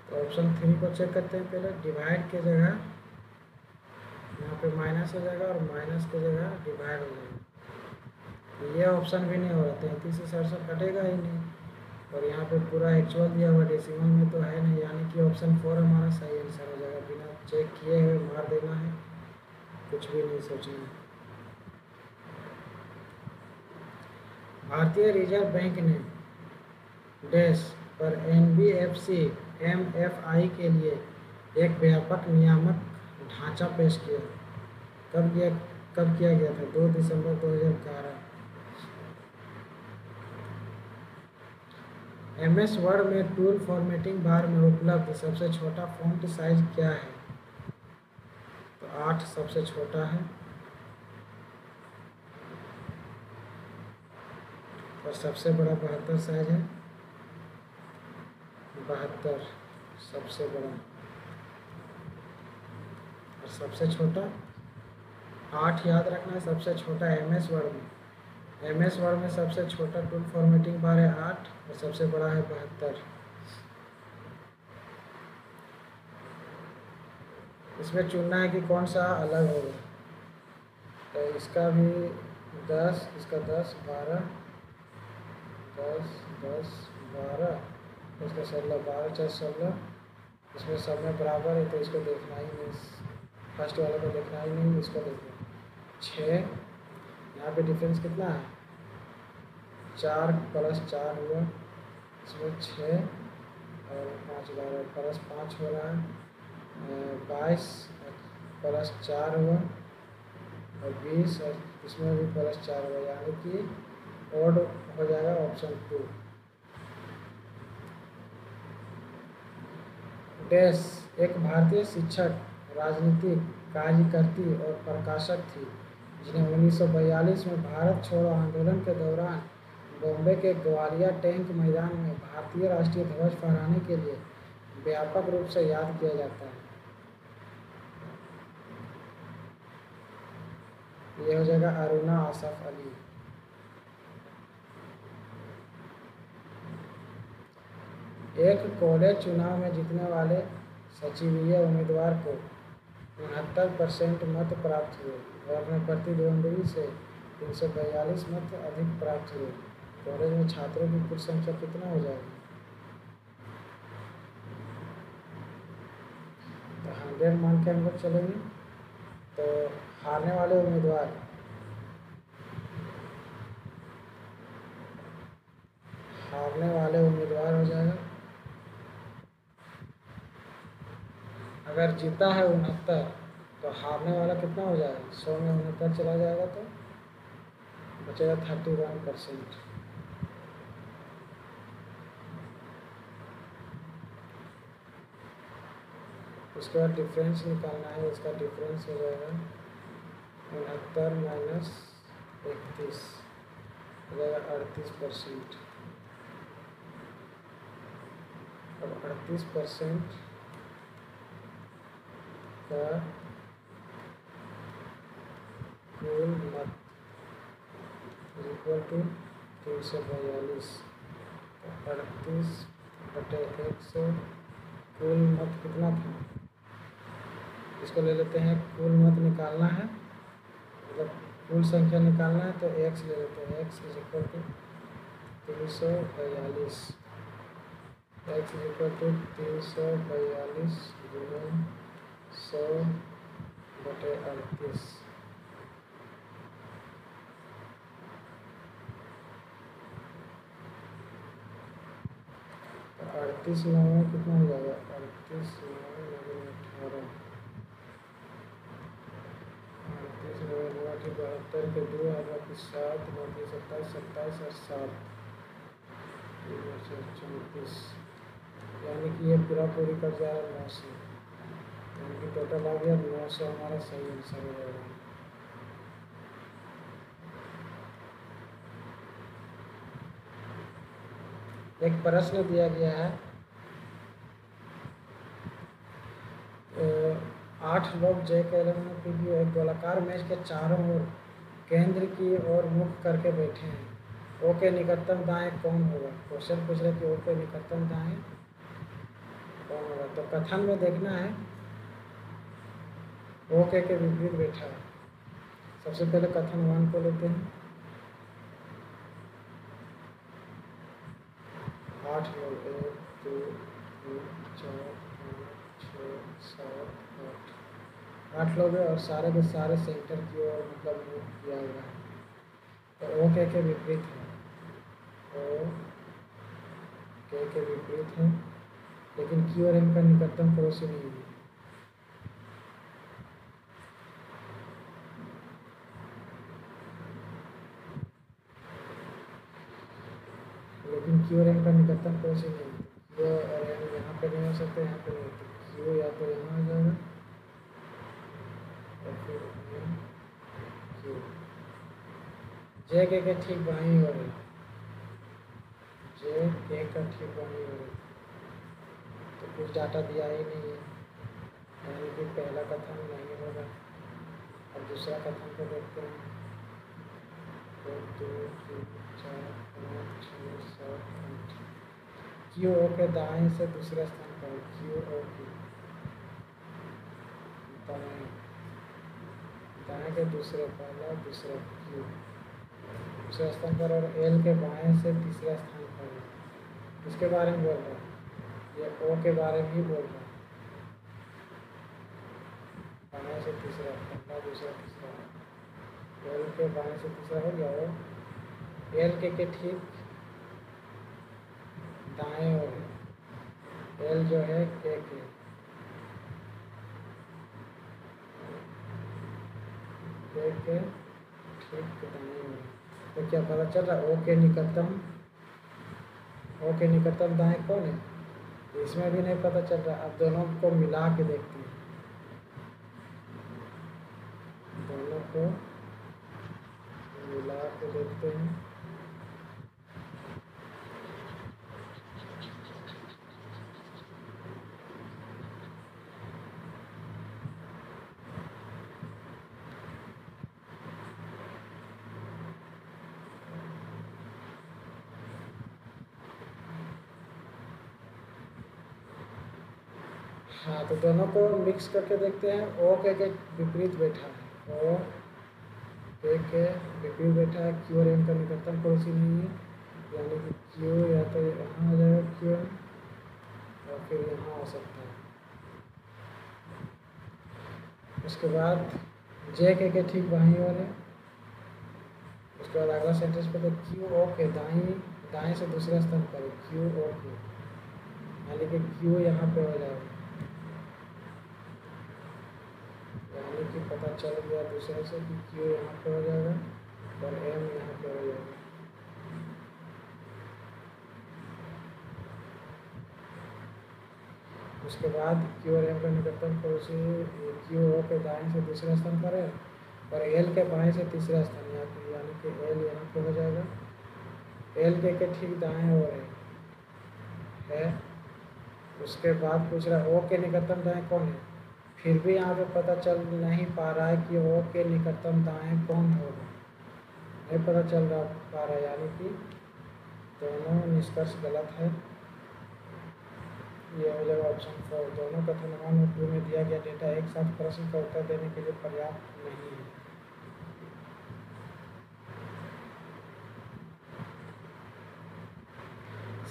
तो ऑप्शन 3 को चेक करते हैं पहले। डिवाइड के जगह यहाँ पे माइनस हो जाएगा और माइनस की जगह डिवाइड हो जाएगा। ये ऑप्शन भी नहीं हो रहा, 33 से 67 कटेगा ही नहीं, और यहाँ पे पूरा एक्चुअल दिया हुआ, डेसिमल में तो है नहीं, यानी कि ऑप्शन 4 हमारा सही आंसर हो जाएगा। बिना चेक किए हुए मार देना है, कुछ भी नहीं सोचना। भारतीय रिजर्व बैंक ने डैश पर NBFC MFI के लिए एक व्यापक नियामक ढांचा पेश किया। कब किया गया था? 2 दिसंबर 2011। MS वर्ड में टूल फॉर्मेटिंग बार में उपलब्ध सबसे छोटा फॉन्ट साइज क्या है? तो 8 सबसे छोटा है और सबसे बड़ा 72 साइज है। 72 सबसे बड़ा और सबसे छोटा 8 याद रखना है। सबसे छोटा MS वर्ड में, MS वर्ड में सबसे छोटा टूल फॉर्मेटिंग बार है 8 और सबसे बड़ा है 72। इसमें चुनना है कि कौन सा अलग होगा। तो इसका भी 10, इसका 10 12 10 10 12, इसका 16 12 4 16, इसमें सब में बराबर है तो इसको देखना ही नहीं, फर्स्ट वाले को देखना ही नहीं, इसको देखना। 6 यहाँ पे डिफरेंस कितना है? 4 + 4 हुआ, इसमें 6 और 5 12 प्लस 5 हो रहा है 22 + 4 हुआ और 20, और इसमें भी +4 हुआ, यानी कि ऑड हो जाएगा ऑप्शन 2। डैश एक भारतीय शिक्षक, राजनीतिक कार्यकर्ती और प्रकाशक थी जिन्हें 1942 में भारत छोड़ो आंदोलन के दौरान बॉम्बे के ग्वालिया टैंक मैदान में भारतीय राष्ट्रीय ध्वज फहराने के लिए व्यापक रूप से याद किया जाता है। यह हो जाएगा अरुणा आसफ अली। एक कॉलेज चुनाव में जीतने वाले सचिवीय उम्मीदवार को 69% मत प्राप्त हुए और अपने प्रतिद्वंदी से 342 मत अधिक प्राप्त हुए। कॉलेज में छात्रों की कुल संख्या कितना हो जाएगी? तो 100 मान के हम लोग चलेंगे। तो हारने वाले उम्मीदवार हो जाएगा, अगर जीता है 69 तो हारने वाला कितना हो जाएगा? 100 में 69 चला जाएगा तो बचेगा 31%। उसके बाद डिफरेंस निकालना है। इसका डिफरेंस हो जाएगा 69 माइनस 31 हो जाएगा 38%। अब 38% का कुल मत इक्वल टू 342। 38/100 कुल मत कितना था? इसको ले लेते हैं, कुल मत निकालना है, मतलब कुल संख्या निकालना है तो x ले लेते हैं। x is equal to 342। x is equal to 342 गुना 100/38। तो 38 9 में कितना हो जाएगा? 38 9 18 72 के 2 आधा की 7 9 की 27 27 और 7 34, यानी कि ये पूरा पूरी कर जाएगा 900, यानी कि टोटल आ गया 900 हमारा सही आंसर हो जाएगा। एक प्रश्न दिया गया है, 8 लोग जय कैलम में पीपी एक गोलाकार मेज के चारों ओर केंद्र की ओर मुख करके बैठे हैं। ओ के निकटतम दाएं कौन होगा? क्वेश्चन पूछ रहे कि ओ के निकटतम दाएं कौन होगा। तो कथन में देखना है ओ के विपरीत बैठा है। सबसे पहले कथन 1 को लेते हैं। 8 लोग 1 2 3 4 5 6 7 8 लोग हैं और सारे के सारे सेंटर की ओर मतलब मुख किया हुआ है। तो ओ के विपरीत है, ओ के विपरीत है, लेकिन क्यू और एम का निकटतम पड़ोसी नहीं है। लेकिन क्यू और एम का निकटतम पड़ोसी नहीं है। क्यू और एम यहाँ पे नहीं हो सकते, यहाँ पे नहीं होते। क्यू या तो यहाँ आ जाएगा और फिर क्यू। जे के ठीक बाई हो रही, जे के का ठीक बाई हो रही, तो कुछ डाटा दिया ही नहीं है, यानी कि पहला कथन नहीं होगा। अब दूसरा कथन को देखते हैं। 1 2 3 4 5 6 7 8 क्यू ओ के दाएं से दूसरे स्थान पर, क्यू ओ की दाएं के दूसरे, पहला दूसरा क्यू दूसरे स्थान पर, और एल के बाएं से तीसरे स्थान पर है। इसके बारे में बोल रहा है, ये ओ के बारे में ही बोल रहा है। बाएं से तीसरा, पहला दूसरा तीसरा, एल के बाएं से तीसरा हो गया। वो एल के ठीक दाएं और एल जो है के ठीक दाएं और। तो क्या पता चल रहा है? ओ के निकटतम दाएं कौन है? इसमें भी नहीं पता चल रहा। अब दोनों को मिला के देखते हैं, दोनों को मिला के देखते हैं। हाँ, तो दोनों को मिक्स करके देखते हैं। ओ के विपरीत बैठा है, ओ के विपरीत बैठा है, क्यू और एम का निकटतम पड़ोसी नहीं है, यानी कि क्यू या तो यहाँ आ जाएगा क्यू एम, और फिर यहाँ आ सकता है। उसके बाद जे के ठीक बाईं ओर है। उसके बाद अगला सेंटेंस पे तो क्यू ओ के दाएं से दूसरा स्तंभ पर क्यू ओ के, यानी कि क्यू यहाँ पे हो जाएगा, यानी कि पता चल गया दूसरे से कि क्यू यहाँ पे हो जाएगा और एम यहाँ पे हो जाएगा। उसके बाद क्यू और एम का निकटतम पड़ोसी क्यू ओ के दाएं से दूसरा स्तंभ पर है और एल के बाएं से तीसरा स्तंभ, यानी कि एल यहाँ पे हो जाएगा। एल के ठीक दाएं ओर है। उसके बाद पूछ रहा है ओ के निकटतम दाएं कौन है। फिर भी यहाँ पे पता चल नहीं पा रहा है कि ओ के निकटतम दाएं कौन होगा, नहीं पता चल पा रहा है, यानी कि दोनों निष्कर्ष गलत है। ये हो जाएगा ऑप्शन 4। दोनों कथन 1 और 2 में दिया गया डेटा एक साथ प्रश्न का उत्तर देने के लिए पर्याप्त नहीं है।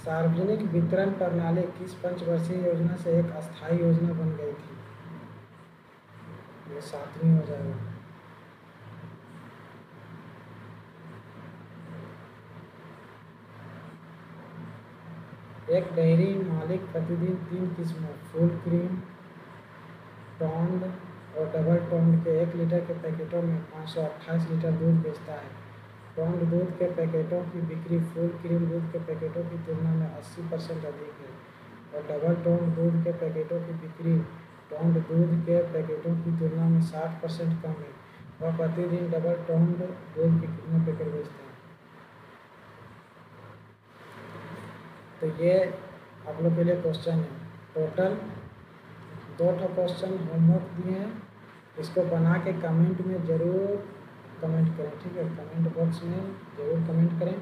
सार्वजनिक वितरण प्रणाली किस पंचवर्षीय योजना से एक अस्थायी योजना बन गई थी। ये 7वीं हो जाएगा। एक डेयरी मालिक प्रतिदिन 3 किस्मों फुल क्रीम, टोंड और डबल टोंड के 1 लीटर के पैकेटों में 528 लीटर दूध बेचता है। टोंड दूध के पैकेटों की बिक्री फुल क्रीम दूध के पैकेटों की तुलना में 80% अधिक है और डबल टोंड दूध के पैकेटों की बिक्री टोंड दूध के पैकेटों की तुलना में 60% कम है। वह प्रतिदिन डबल टोंड दूध के कितने पैकेट बेचता है। तो ये आप लोग के लिए क्वेश्चन है। टोटल 2 क्वेश्चन होमवर्क दिए हैं, इसको बना के कमेंट में ज़रूर कमेंट करें, ठीक है। कमेंट बॉक्स में ज़रूर कमेंट करें।